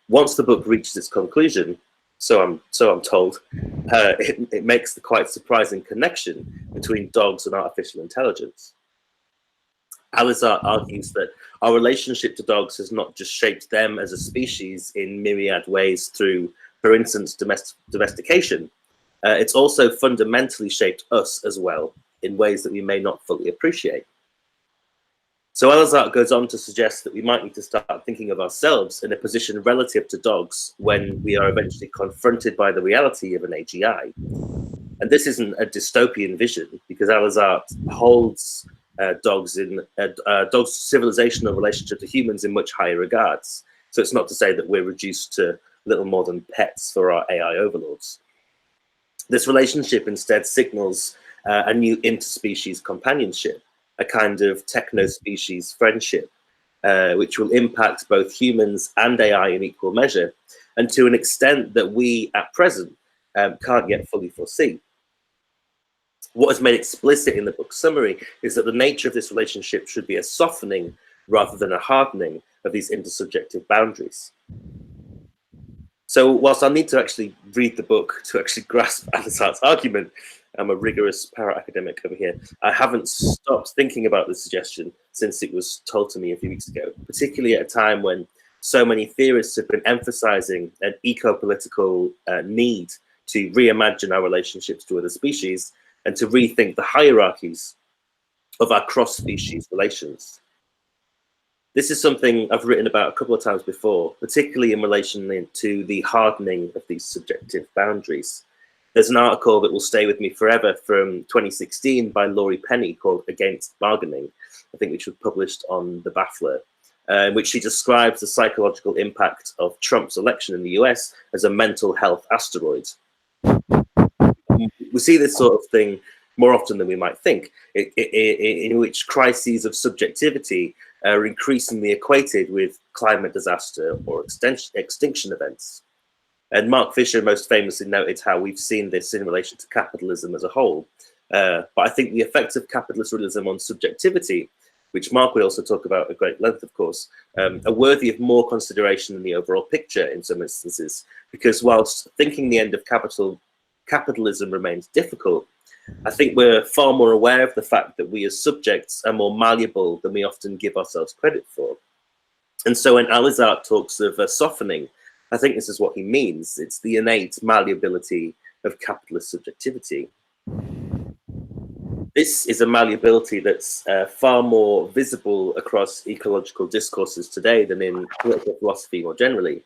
once the book reaches its conclusion, so I'm told, it makes the quite surprising connection between dogs and artificial intelligence. Alizart argues that our relationship to dogs has not just shaped them as a species in myriad ways through, for instance, domestication. It's also fundamentally shaped us as well in ways that we may not fully appreciate. So Alizart goes on to suggest that we might need to start thinking of ourselves in a position relative to dogs when we are eventually confronted by the reality of an AGI. And this isn't a dystopian vision, because Alizart holds dogs' civilizational relationship to humans in much higher regards. So it's not to say that we're reduced to little more than pets for our AI overlords. This relationship instead signals a new interspecies companionship, a kind of techno-species friendship, which will impact both humans and AI in equal measure, and to an extent that we, at present, can't yet fully foresee. What is made explicit in the book's summary is that the nature of this relationship should be a softening rather than a hardening of these intersubjective boundaries. So whilst I need to actually read the book to actually grasp Alizart's argument, I'm a rigorous para-academic over here, I haven't stopped thinking about this suggestion since it was told to me a few weeks ago, particularly at a time when so many theorists have been emphasizing an eco-political need to reimagine our relationships to other species and to rethink the hierarchies of our cross-species relations. This is something I've written about a couple of times before, particularly in relation to the hardening of these subjective boundaries. There's an article that will stay with me forever from 2016 by Laurie Penny called Against Bargaining, I think, which was published on The Baffler, in which she describes the psychological impact of Trump's election in the US as a mental health asteroid. We see this sort of thing more often than we might think, in which crises of subjectivity are increasingly equated with climate disaster or extinction events. And Mark Fisher most famously noted how we've seen this in relation to capitalism as a whole. But I think the effects of capitalist realism on subjectivity, which Mark would also talk about at great length, of course, are worthy of more consideration than the overall picture in some instances, because whilst thinking the end of capitalism remains difficult, I think we're far more aware of the fact that we as subjects are more malleable than we often give ourselves credit for. And so when Alizart talks of softening, I think this is what he means. It's the innate malleability of capitalist subjectivity. This is a malleability that's far more visible across ecological discourses today than in political philosophy more generally.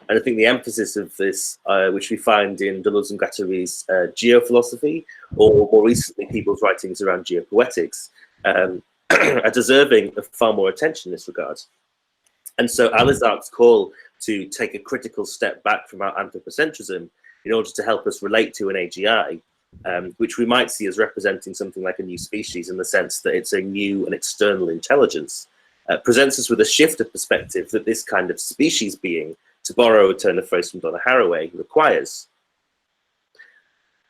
And I think the emphasis of this, which we find in Deleuze and Guattari's geophilosophy, or more recently people's writings around geopoetics, are deserving of far more attention in this regard. And so Alizart's call to take a critical step back from our anthropocentrism in order to help us relate to an AGI, which we might see as representing something like a new species in the sense that it's a new and external intelligence, presents us with a shift of perspective that this kind of species being, to borrow a turn of phrase from Donna Haraway, requires.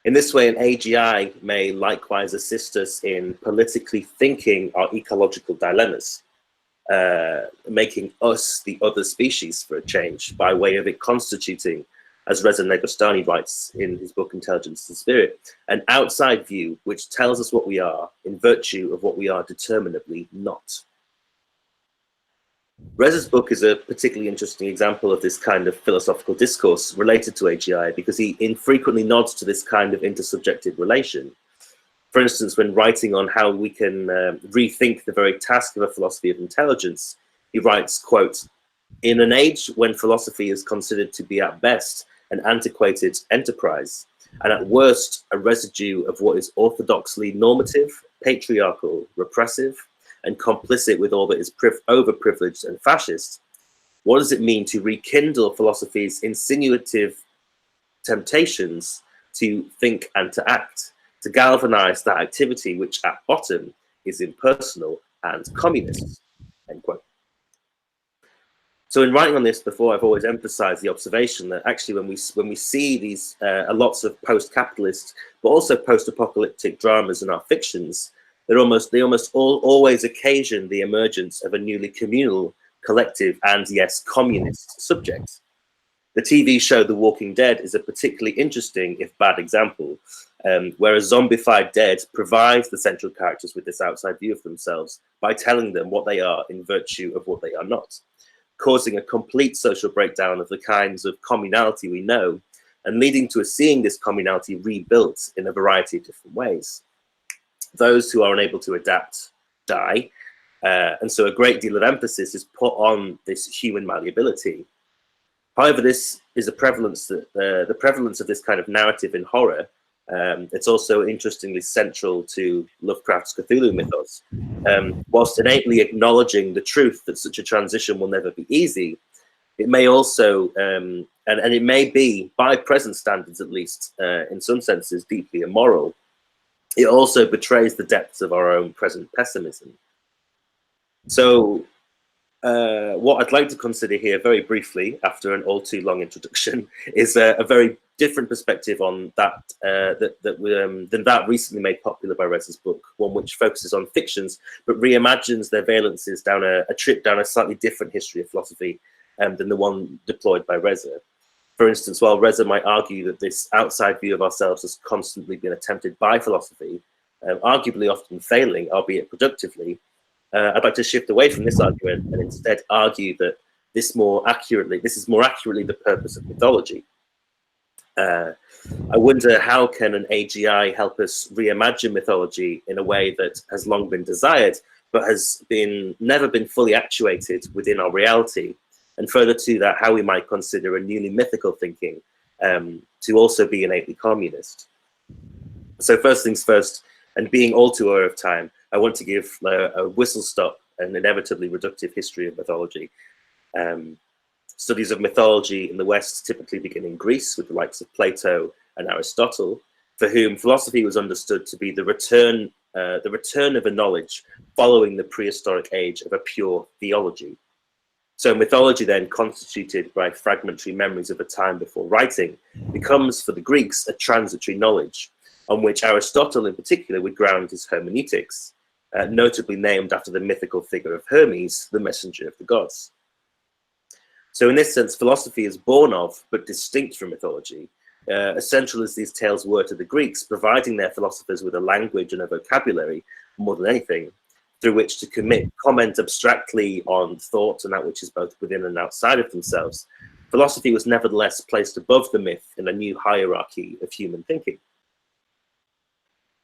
In this way, an AGI may likewise assist us in politically thinking our ecological dilemmas, making us the other species for a change by way of it constituting, as Reza Negostani writes in his book Intelligence and Spirit, an outside view which tells us what we are in virtue of what we are determinably not. Reza's book is a particularly interesting example of this kind of philosophical discourse related to AGI because he infrequently nods to this kind of intersubjective relation. For instance, when writing on how we can rethink the very task of a philosophy of intelligence, he writes, quote, "In an age when philosophy is considered to be at best an antiquated enterprise, and at worst a residue of what is orthodoxly normative, patriarchal, repressive, and complicit with all that is overprivileged and fascist, what does it mean to rekindle philosophy's insinuative temptations to think and to act, to galvanize that activity which at bottom is impersonal and communist?" End quote. So in writing on this before, I've always emphasized the observation that actually when we see these lots of post-capitalist, but also post-apocalyptic dramas in our fictions, they almost always occasion the emergence of a newly communal, collective, and yes, communist subject. The TV show The Walking Dead is a particularly interesting, if bad, example, where a zombified dead provides the central characters with this outside view of themselves by telling them what they are in virtue of what they are not, causing a complete social breakdown of the kinds of communality we know, and leading to us seeing this communality rebuilt in a variety of different ways. Those who are unable to adapt die, and so a great deal of emphasis is put on this human malleability. However, this is a prevalence that the prevalence of this kind of narrative in horror. It's also interestingly central to Lovecraft's Cthulhu mythos. Whilst innately acknowledging the truth that such a transition will never be easy, it may also, and it may be, by present standards at least, in some senses, deeply immoral. It also betrays the depths of our own present pessimism. So what I'd like to consider here very briefly, after an all too long introduction, is a very different perspective on that than that recently made popular by Reza's book, one which focuses on fictions, but reimagines their valences down a trip down a slightly different history of philosophy than the one deployed by Reza. For instance, while Reza might argue that this outside view of ourselves has constantly been attempted by philosophy, arguably often failing, albeit productively, I'd like to shift away from this argument and instead argue that this is more accurately the purpose of mythology. I wonder, how can an AGI help us reimagine mythology in a way that has long been desired, but has never been fully actuated within our reality? And further to that, how we might consider a newly mythical thinking to also be innately communist. So first things first, and being all too aware of time, I want to give a whistle-stop and inevitably reductive history of mythology. Studies of mythology in the West typically begin in Greece with the likes of Plato and Aristotle, for whom philosophy was understood to be the return the return of a knowledge following the prehistoric age of a pure theology. So mythology, then constituted by fragmentary memories of a time before writing, becomes for the Greeks a transitory knowledge on which Aristotle in particular would ground his hermeneutics, notably named after the mythical figure of Hermes, the messenger of the gods. So in this sense, philosophy is born of, but distinct from mythology, essential as these tales were to the Greeks, providing their philosophers with a language and a vocabulary, more than anything, through which to comment abstractly on thought and that which is both within and outside of themselves. Philosophy was nevertheless placed above the myth in a new hierarchy of human thinking.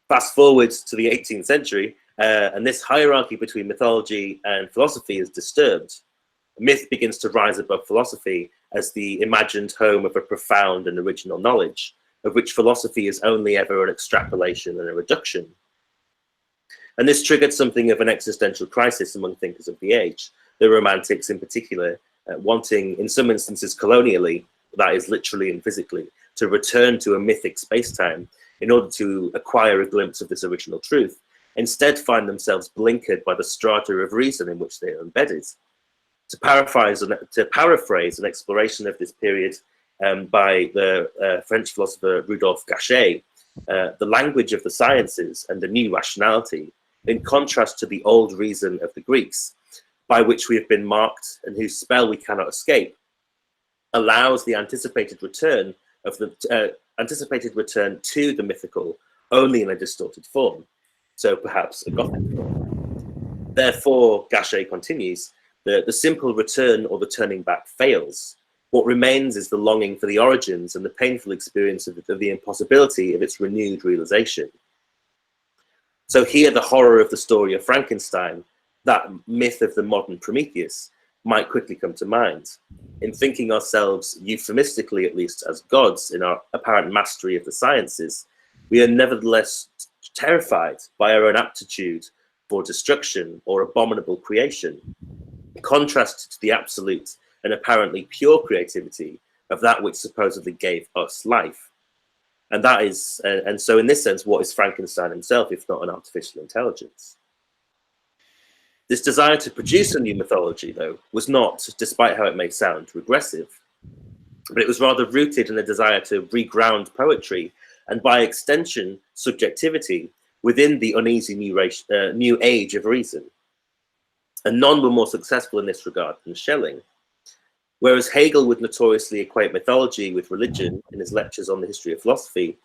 Fast forward to the 18th century, and this hierarchy between mythology and philosophy is disturbed. Myth begins to rise above philosophy as the imagined home of a profound and original knowledge, of which philosophy is only ever an extrapolation and a reduction. And this triggered something of an existential crisis among thinkers of the age, the Romantics in particular, wanting, in some instances colonially, that is literally and physically, to return to a mythic space-time in order to acquire a glimpse of this original truth, instead find themselves blinkered by the strata of reason in which they are embedded. To paraphrase an exploration of this period by the French philosopher Rudolf Gachet, the language of the sciences and the new rationality, in contrast to the old reason of the Greeks, by which we have been marked and whose spell we cannot escape, allows the anticipated return of the to the mythical only in a distorted form, so perhaps a Gothic form. Therefore, Gachet continues, the simple return or the turning back fails. What remains is the longing for the origins and the painful experience of the impossibility of its renewed realization. So here the horror of the story of Frankenstein, that myth of the modern Prometheus, might quickly come to mind. In thinking ourselves, euphemistically at least, as gods in our apparent mastery of the sciences, we are nevertheless terrified by our own aptitude for destruction or abominable creation, contrasted to the absolute and apparently pure creativity of that which supposedly gave us life. And that is, and so in this sense, what is Frankenstein himself, if not an artificial intelligence? This desire to produce a new mythology, though, was not, despite how it may sound, regressive, but it was rather rooted in a desire to reground poetry and, by extension, subjectivity within the uneasy new age of reason. And none were more successful in this regard than Schelling. Whereas Hegel would notoriously equate mythology with religion in his lectures on the history of philosophy,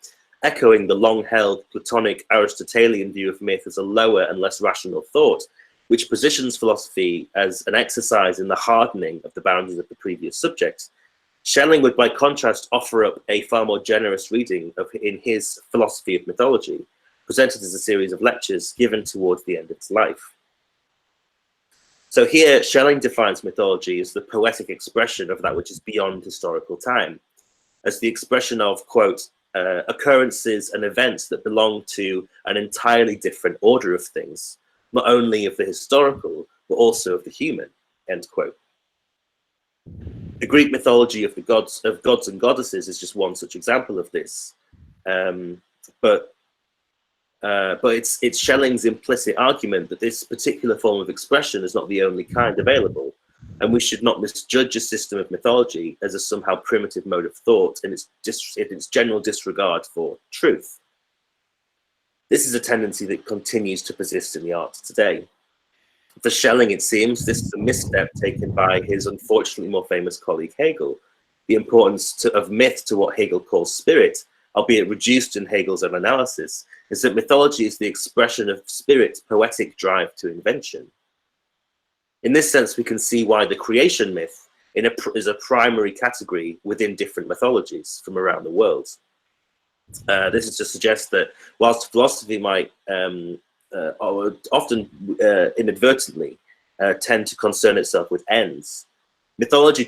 echoing the long-held Platonic Aristotelian view of myth as a lower and less rational thought, which positions philosophy as an exercise in the hardening of the boundaries of the previous subject, Schelling would, by contrast, offer up a far more generous reading in his philosophy of mythology, presented as a series of lectures given towards the end of his life. So here, Schelling defines mythology as the poetic expression of that which is beyond historical time, as the expression of, quote, occurrences and events that belong to an entirely different order of things, not only of the historical, but also of the human, end quote. The Greek mythology of gods and goddesses is just one such example of this. But it's Schelling's implicit argument that this particular form of expression is not the only kind available, and we should not misjudge a system of mythology as a somehow primitive mode of thought in its general disregard for truth. This is a tendency that continues to persist in the arts today. For Schelling, it seems, this is a misstep taken by his unfortunately more famous colleague Hegel. The importance of myth to what Hegel calls spirit, albeit reduced in Hegel's own analysis, is that mythology is the expression of spirit's poetic drive to invention. In this sense, we can see why the creation myth is a primary category within different mythologies from around the world. This is to suggest that whilst philosophy might often inadvertently tend to concern itself with ends, mythology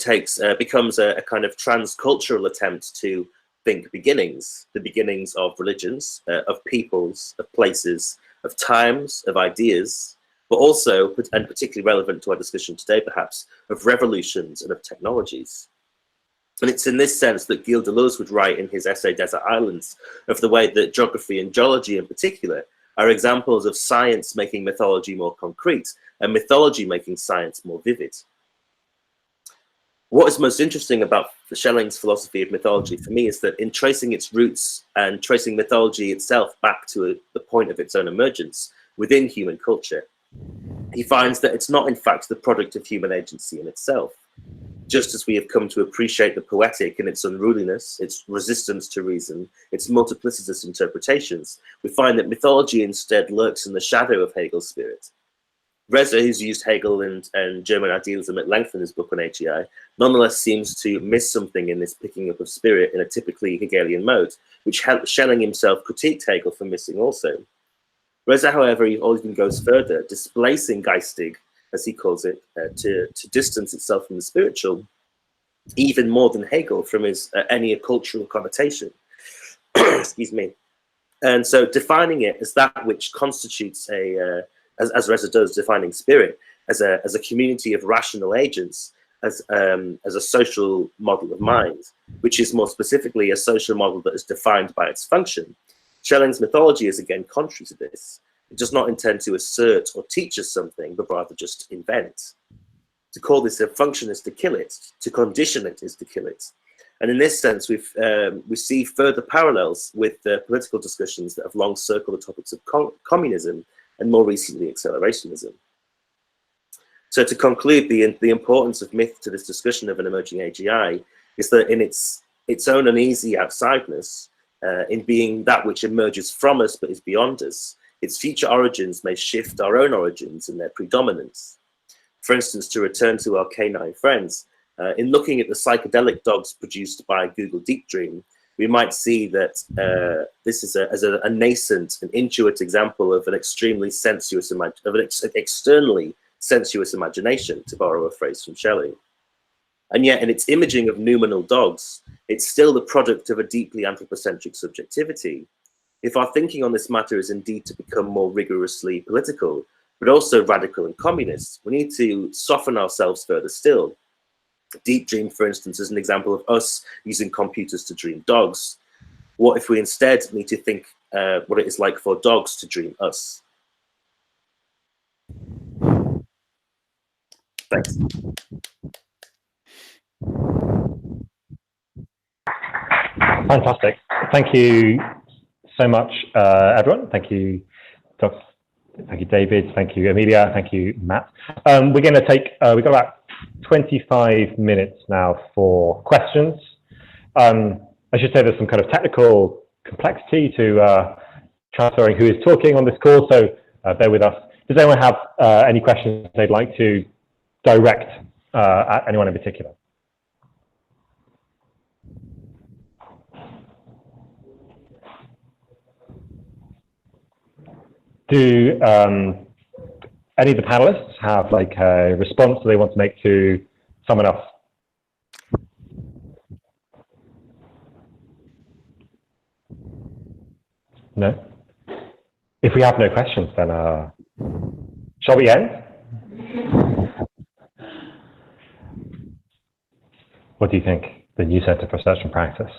becomes a kind of transcultural attempt to think beginnings, the beginnings of religions, of peoples, of places, of times, of ideas, but also, and particularly relevant to our discussion today perhaps, of revolutions and of technologies. And it's in this sense that Gilles Deleuze would write in his essay Desert Islands of the way that geography and geology in particular are examples of science making mythology more concrete and mythology making science more vivid. What is most interesting about Schelling's philosophy of mythology for me is that in tracing its roots and tracing mythology itself back to the point of its own emergence within human culture, he finds that it's not in fact the product of human agency in itself. Just as we have come to appreciate the poetic in its unruliness, its resistance to reason, its multiplicitous interpretations, we find that mythology instead lurks in the shadow of Hegel's spirit. Reza, who's used Hegel and German idealism at length in his book on AGI, nonetheless seems to miss something in this picking up of spirit in a typically Hegelian mode, which Schelling himself critiqued Hegel for missing also. Reza, however, he even goes further, displacing Geistig, as he calls it, to distance itself from the spiritual, even more than Hegel from his any cultural connotation. Excuse me. And so defining it as that which constitutes a as Reza does, defining spirit as a community of rational agents, as a social model of mind, which is more specifically a social model that is defined by its function. Schelling's mythology is again contrary to this. It does not intend to assert or teach us something, but rather just invent. To call this a function is to kill it. To condition it is to kill it. And in this sense, we see further parallels with the political discussions that have long circled the topics of communism and more recently accelerationism. So to conclude, the importance of myth to this discussion of an emerging AGI is that in its own uneasy outsideness, in being that which emerges from us but is beyond us, its future origins may shift our own origins and their predominance. For instance, to return to our canine friends, in looking at the psychedelic dogs produced by Google Deep Dream, we might see that this is a nascent and intuitive example of an extremely sensuous, externally sensuous imagination, to borrow a phrase from Schelling. And yet in its imaging of noumenal dogs, it's still the product of a deeply anthropocentric subjectivity. If our thinking on this matter is indeed to become more rigorously political, but also radical and communist, we need to soften ourselves further still. Deep Dream, for instance, is an example of us using computers to dream dogs. What if we instead need to think what it is like for dogs to dream us? Thanks. Fantastic. Thank you so much, everyone. Thank you, Dr. Thank you, David. Thank you, Amelia. Thank you, Matt. We're going to take, we've got about 25 minutes now for questions. I should say there's some kind of technical complexity to transferring who is talking on this call, so bear with us. Does anyone have any questions they'd like to direct at anyone in particular? Do any of the panelists have like a response they want to make to someone else? No? If we have no questions, then shall we end? What do you think, the New Center for Research and Practice?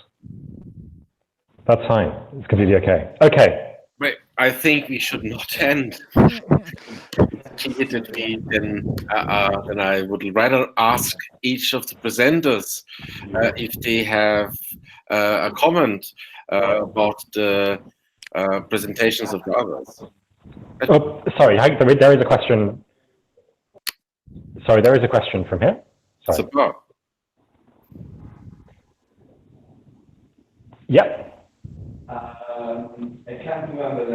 That's fine. It's completely okay. Okay. Wait, I think we should not end. Then I would rather ask each of the presenters if they have a comment about the presentations of the others. Oh, sorry, there is a question. Sorry, there is a question from here. Sorry. Super. Yep. I can't remember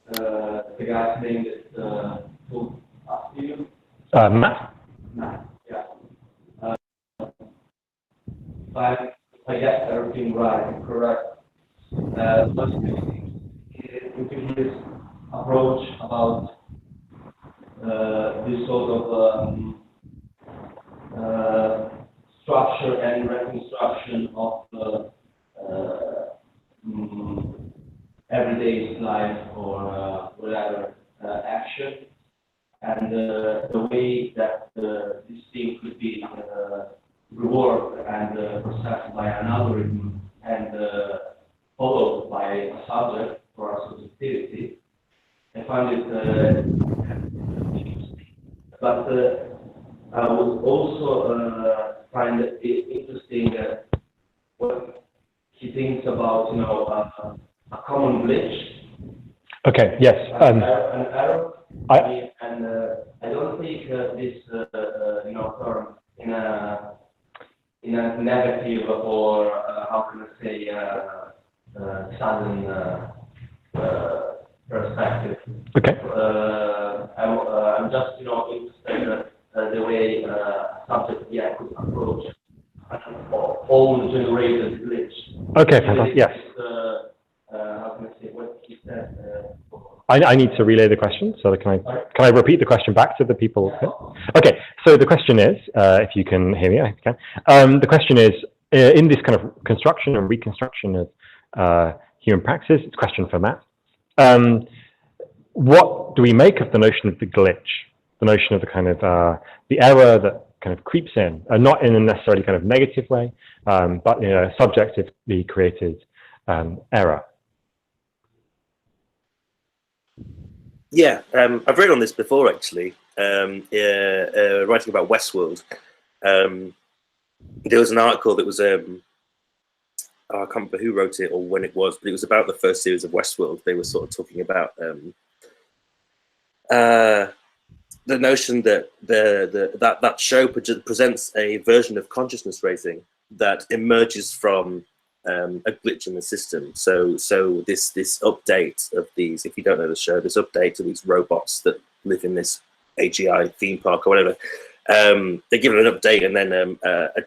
the guy's name that told you. Matt. Matt, yeah. But I guess everything right and correct. But with his approach about this sort of structure and reconstruction of everyday life or whatever action, and the way that this thing could be reworked and processed by an algorithm and followed by a subject for our subjectivity, I find it interesting. But I would also find it interesting what he thinks about, a common glitch. Okay. Yes. An error. And I don't think this term in a negative or how can I say sudden perspective. Okay. I'm just interested the way subject could approach all generated glitch. Okay. Fantastic. Yes. How can I say what he said? I need to relay the question, so can I repeat the question back to the people? Okay, so the question is, if you can hear me, I can. The question is, in this kind of construction and reconstruction of human praxis, it's a question for Matt. What do we make of the notion of the glitch, the notion of the kind of the error that kind of creeps in, not in a necessarily kind of negative way, but in a subjectively created error? Yeah, I've read on this before actually. Writing about Westworld, there was an article that was I can't remember who wrote it or when it was, but it was about the first series of Westworld. They were sort of talking about the notion that that show presents a version of consciousness raising that emerges from a glitch in the system. So this update of these, if you don't know the show, this update of these robots that live in this AGI theme park or whatever, they give it an update and then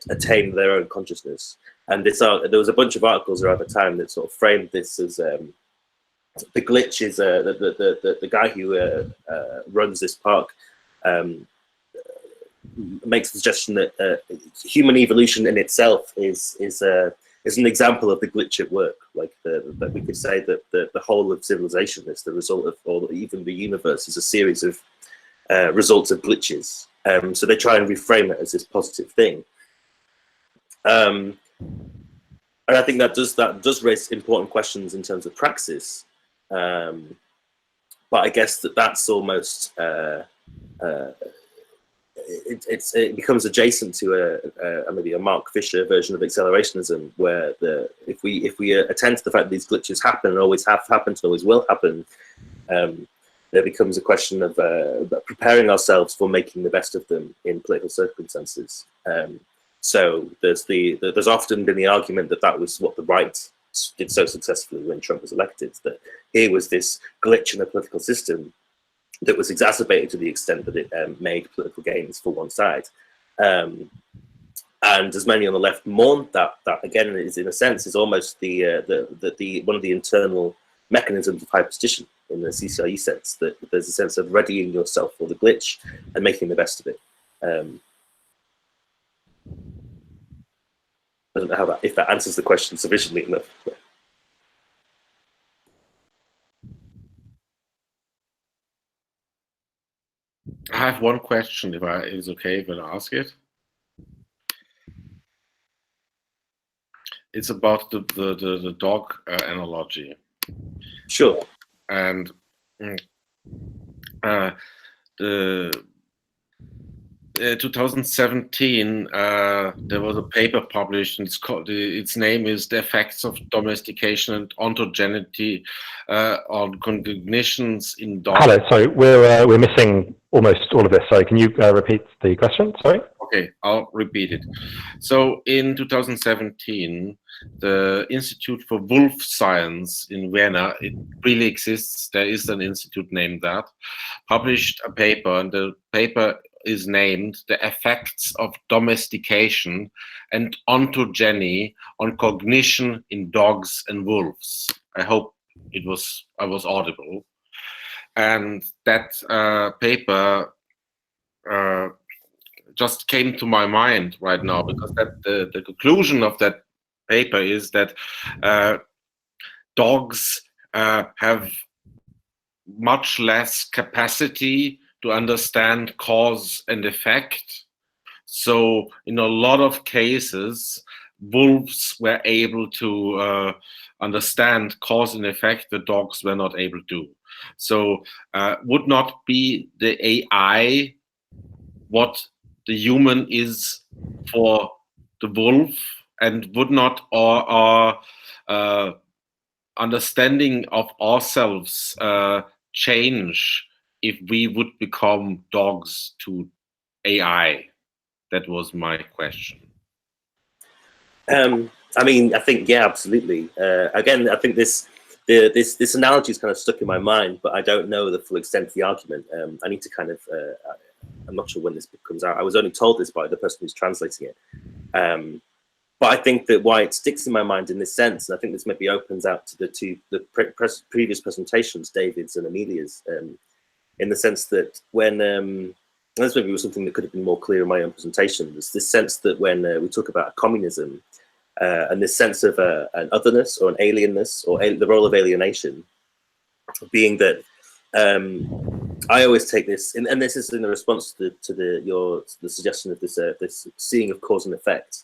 attain their own consciousness. And there was a bunch of articles around the time that sort of framed this as the glitch is the guy who runs this park makes the suggestion that human evolution in itself is an example of the glitch at work. Like that we could say that the whole of civilization is the result of, or even the universe is a series of results of glitches. So they try and reframe it as this positive thing. And I think that does raise important questions in terms of praxis. But I guess that's almost it becomes adjacent to maybe a Mark Fisher version of accelerationism, where if we attend to the fact that these glitches happen and always have happened and always will happen, there becomes a question of preparing ourselves for making the best of them in political circumstances. So there's often been the argument that was what the right did so successfully when Trump was elected, that here was this glitch in the political system that was exacerbated to the extent that it made political gains for one side. And as many on the left mourned that again is, in a sense, is almost the one of the internal mechanisms of hyperstition in the CCIE sense, that there's a sense of readying yourself for the glitch and making the best of it. I don't know if that answers the question sufficiently enough. I have one question, if it's okay if I ask it. It's about the dog analogy. Sure. And the 2017, there was a paper published, and its name is "The Effects of Domestication and Ontogeneity on Cognitions in Dogs." Hello, sorry, we're missing almost all of this. Sorry, can you repeat the question? Sorry. Okay, I'll repeat it. So in 2017, the Institute for Wolf Science in Vienna, it really exists, there is an institute named that, published a paper, and the paper is named "The Effects of Domestication and Ontogeny on Cognition in Dogs and Wolves." I hope I was audible. And that paper just came to my mind right now, because the conclusion of that paper is that dogs have much less capacity to understand cause and effect. So in a lot of cases, wolves were able to understand cause and effect, the dogs were not able to. So would not be the AI what the human is for the wolf, and would not our understanding of ourselves change if we would become dogs to AI? That was my question. I mean, I think, yeah, absolutely. Again, I think this analogy is kind of stuck in my mind, but I don't know the full extent of the argument. I need to kind of, I'm not sure when this book comes out. I was only told this by the person who's translating it. But I think that why it sticks in my mind in this sense, and I think this maybe opens out to the previous presentations, David's and Amelia's, in the sense that when, this maybe was something that could have been more clear in my own presentation, there's this sense that when we talk about communism, and this sense of an otherness or an alienness or the role of alienation, being that I always take this, and this is in the response to the suggestion of this seeing of cause and effect,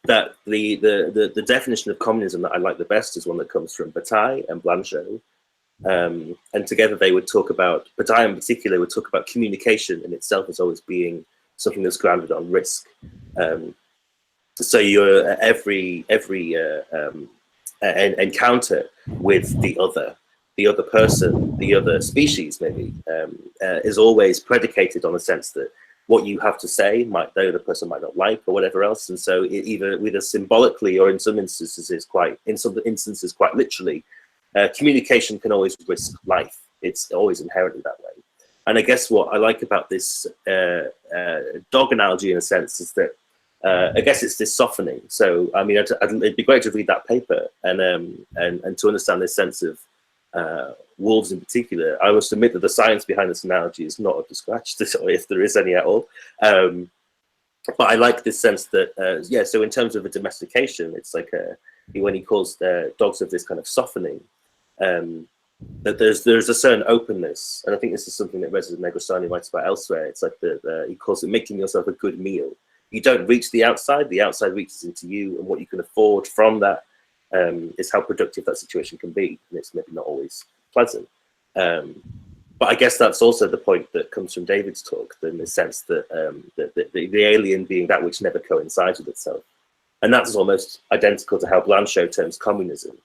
that the definition of communism that I like the best is one that comes from Bataille and Blanchot, and together they would talk about, Bataille in particular would talk about communication in itself as always being something that's grounded on risk. So you're every encounter with the other person, the other species maybe, is always predicated on the sense that what you have to say the other person might not like or whatever else, and so either symbolically or in some instances quite literally, communication can always risk life. It's always inherently that way. And I guess what I like about this dog analogy in a sense is that I guess it's this softening. So I mean, it'd be great to read that paper and to understand this sense of wolves in particular. I must admit that the science behind this analogy is not up to scratch, if there is any at all. But I like this sense that, yeah, so in terms of a domestication, it's like when he calls dogs of this kind of softening, that there's a certain openness. And I think this is something that Reza Negrestani writes about elsewhere. It's like he calls it making yourself a good meal. You don't reach the outside reaches into you, and what you can afford from that is how productive that situation can be. And it's maybe not always pleasant. But I guess that's also the point that comes from David's talk, in the sense that the alien being that which never coincides with itself. And that's almost identical to how Blanchot terms communism,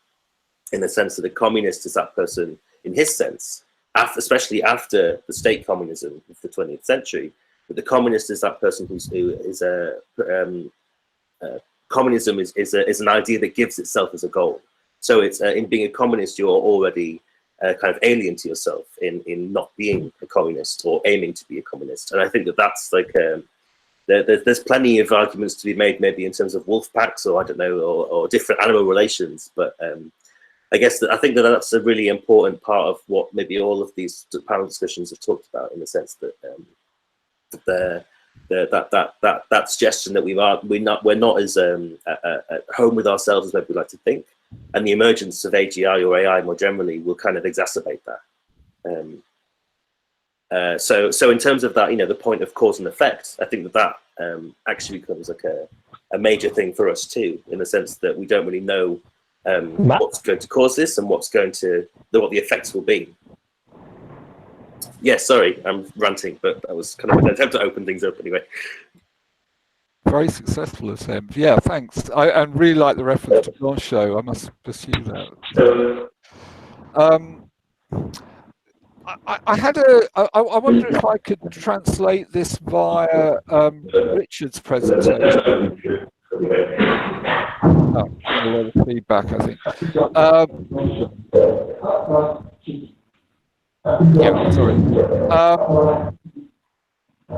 in the sense that a communist is that person, in his sense, especially after the state communism of the 20th century, but the communist is that person communism is an idea that gives itself as a goal. So it's in being a communist, you're already kind of alien to yourself in not being a communist or aiming to be a communist. And I think that's like there's plenty of arguments to be made, maybe in terms of wolf packs or I don't know, or different animal relations. But I guess I think that's a really important part of what maybe all of these panel discussions have talked about, in the sense that that suggestion that we're not as at home with ourselves as maybe we like to think, and the emergence of AGI or AI more generally will kind of exacerbate that. So in terms of that, the point of cause and effect, I think that actually becomes like a major thing for us too, in the sense that we don't really know what's going to cause this and what the effects will be. Yeah, sorry, I'm ranting, but that was kind of an attempt to open things up anyway. Very successful attempt. Yeah, thanks. I really like the reference to Blanchot. I must pursue that. I wonder if I could translate this via Richard's presentation. Oh, a lot of feedback, I think. Yeah, sorry.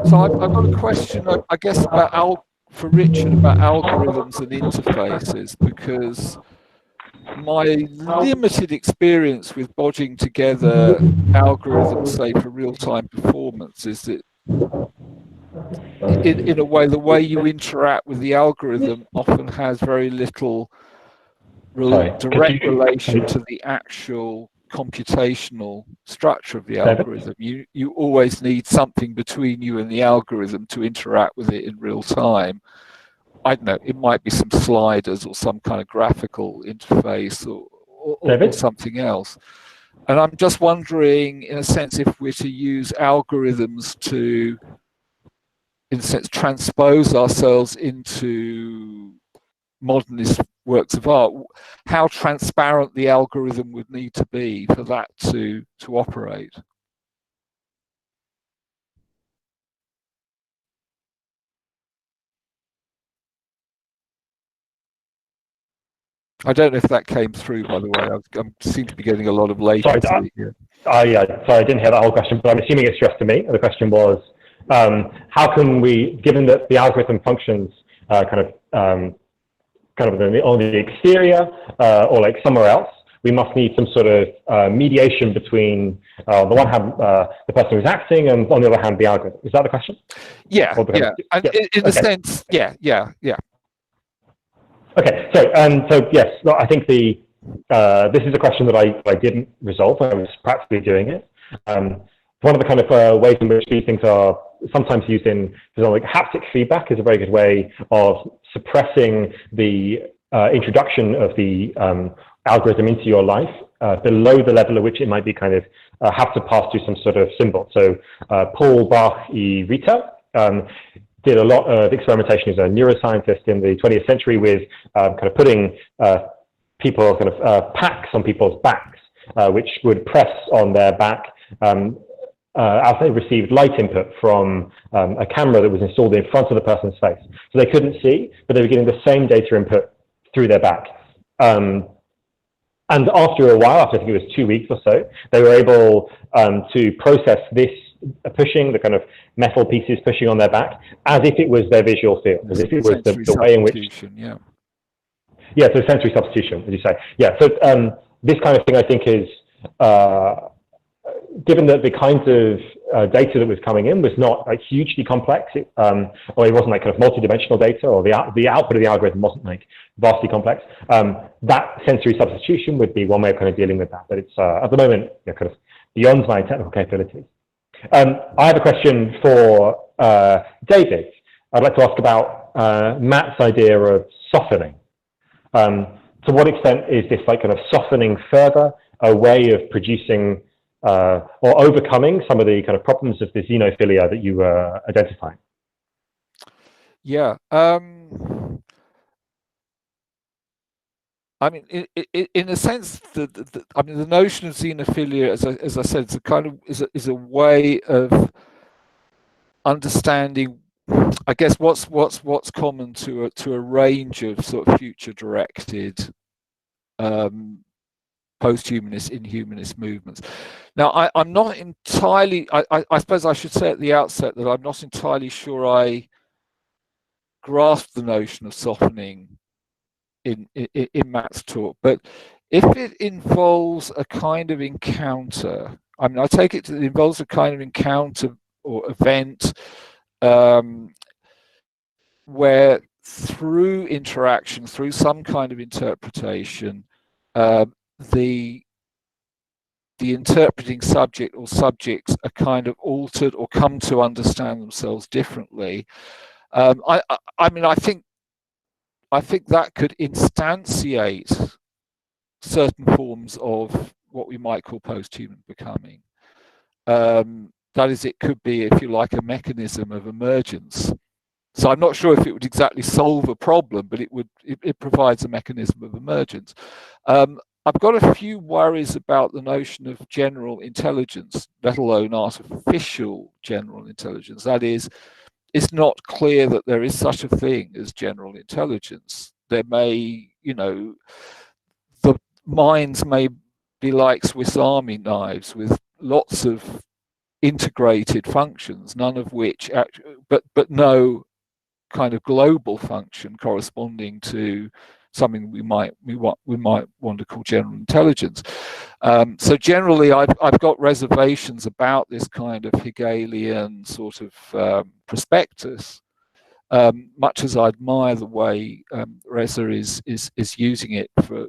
So I've got a question, I guess, for Richard about algorithms and interfaces, because my limited experience with bodging together algorithms, say, for real-time performance, is that in a way, the way you interact with the algorithm often has very little direct relation to the actual computational structure of the algorithm. You always need something between you and the algorithm to interact with it in real time. I don't know, it might be some sliders or some kind of graphical interface or something else. And I'm just wondering, in a sense, if we're to use algorithms to, in a sense, transpose ourselves into modernist works of art, how transparent the algorithm would need to be for that to operate. I don't know if that came through, by the way. I seem to be getting a lot of latency here. Sorry, I didn't hear that whole question, but I'm assuming it's addressed to me. The question was, how can we, given that the algorithm functions kind of on the exterior or like somewhere else, we must need some sort of mediation between, on the one hand, the person who's acting, and on the other hand, the algorithm. Is that the question? Yeah, yeah. And in a sense, yeah. Okay, so yes, I think this is a question that I didn't resolve when I was practically doing it. One of the kind of ways in which these things are sometimes used in, like haptic feedback is a very good way of suppressing the introduction of the algorithm into your life below the level at which it might be kind of have to pass through some sort of symbol. So Paul Bach y Rita did a lot of experimentation as a neuroscientist in the 20th century with kind of putting people kind of packs on people's backs, which would press on their back as they received light input from a camera that was installed in front of the person's face. So they couldn't see, but they were getting the same data input through their back. And after a while, after I think it was 2 weeks or so, they were able to process this pushing, the kind of metal pieces pushing on their back, as if it was their visual field, as if it was the way in which... Yeah, so sensory substitution, as you say. Yeah, so this kind of thing I think is, given that the kinds of data that was coming in was not like hugely complex, or it wasn't like kind of multi-dimensional data, or the output of the algorithm wasn't like vastly complex, that sensory substitution would be one way of kind of dealing with that. But it's at the moment kind of beyond my technical capabilities. I have a question for David. I'd like to ask about Matt's idea of softening. To what extent is this like kind of softening further a way of producing or overcoming some of the kind of problems of the xenophilia that you were identifying? Yeah. I mean, in a sense, I mean, the notion of xenophilia, as I said, it's a kind of is a way of understanding, I guess, what's common to a range of sort of future-directed post-humanist, inhumanist movements. Now, I'm not entirely. I suppose I should say at the outset that I'm not entirely sure I grasp the notion of softening in Matt's talk, but if it involves a kind of encounter, I mean, I take it that it involves a kind of encounter or event where through interaction, through some kind of interpretation, the interpreting subject or subjects are kind of altered or come to understand themselves differently. I mean, I think that could instantiate certain forms of what we might call post-human becoming. That is, it could be, if you like, a mechanism of emergence. So I'm not sure if it would exactly solve a problem, but it provides a mechanism of emergence. I've got a few worries about the notion of general intelligence, let alone artificial general intelligence. That is, it's not clear that there is such a thing as general intelligence. There may, the minds may be like Swiss Army knives with lots of integrated functions, none of which, but no kind of global function corresponding to something we might want to call general intelligence. So generally, I've got reservations about this kind of Hegelian sort of prospectus, much as I admire the way Reza is using it for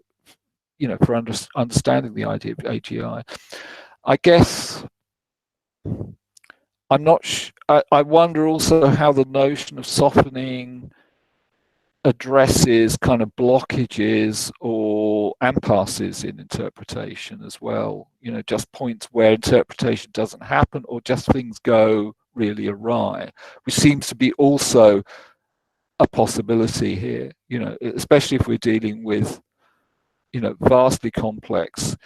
understanding the idea of AGI. I guess I'm not. I wonder also how the notion of softening addresses kind of blockages or impasses in interpretation as well. You know, just points where interpretation doesn't happen or just things go really awry, which seems to be also a possibility here. You know, especially if we're dealing with, you know, vastly complex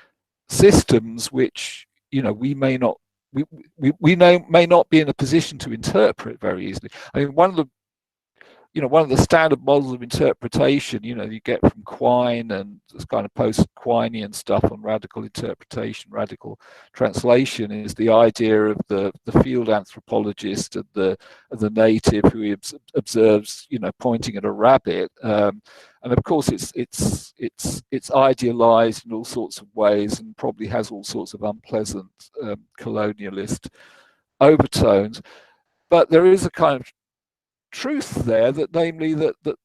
systems, which, you know, we may not may not be in a position to interpret very easily. I mean, one of the standard models of interpretation, you know, you get from Quine and this kind of post-Quinean stuff on radical interpretation, radical translation, is the idea of the field anthropologist and the native who observes, you know, pointing at a rabbit. And of course, it's idealized in all sorts of ways and probably has all sorts of unpleasant colonialist overtones. But there is a kind of truth there, that namely that the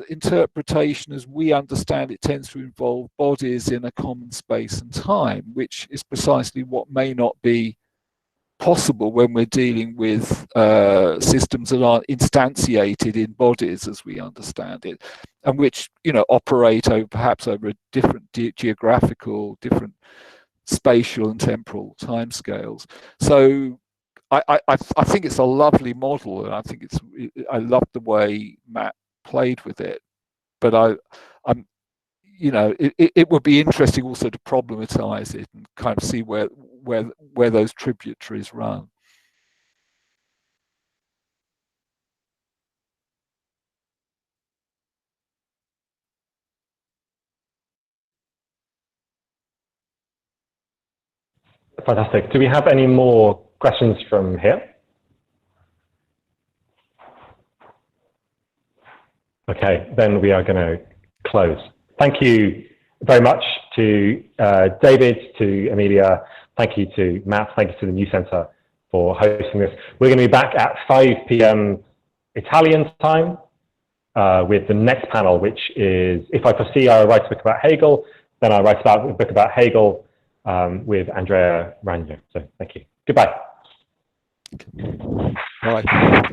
interpretation as we understand it tends to involve bodies in a common space and time, which is precisely what may not be possible when we're dealing with systems that are instantiated in bodies as we understand it, and which, you know, operate perhaps over a different geographical, different spatial and temporal timescales. So I think it's a lovely model, and I love the way Matt played with it. But I'm you know, it would be interesting also to problematize it and kind of see where those tributaries run. Fantastic. Do we have any more questions from here? Okay, then we are going to close. Thank you very much to David, to Amelia. Thank you to Matt. Thank you to the New Centre for hosting this. We're going to be back at 5 p.m. Italian time with the next panel, which is If I Foresee, I Write a Book About Hegel. Then I write a book about Hegel with Andrea Ragno. So thank you. Goodbye. Bye.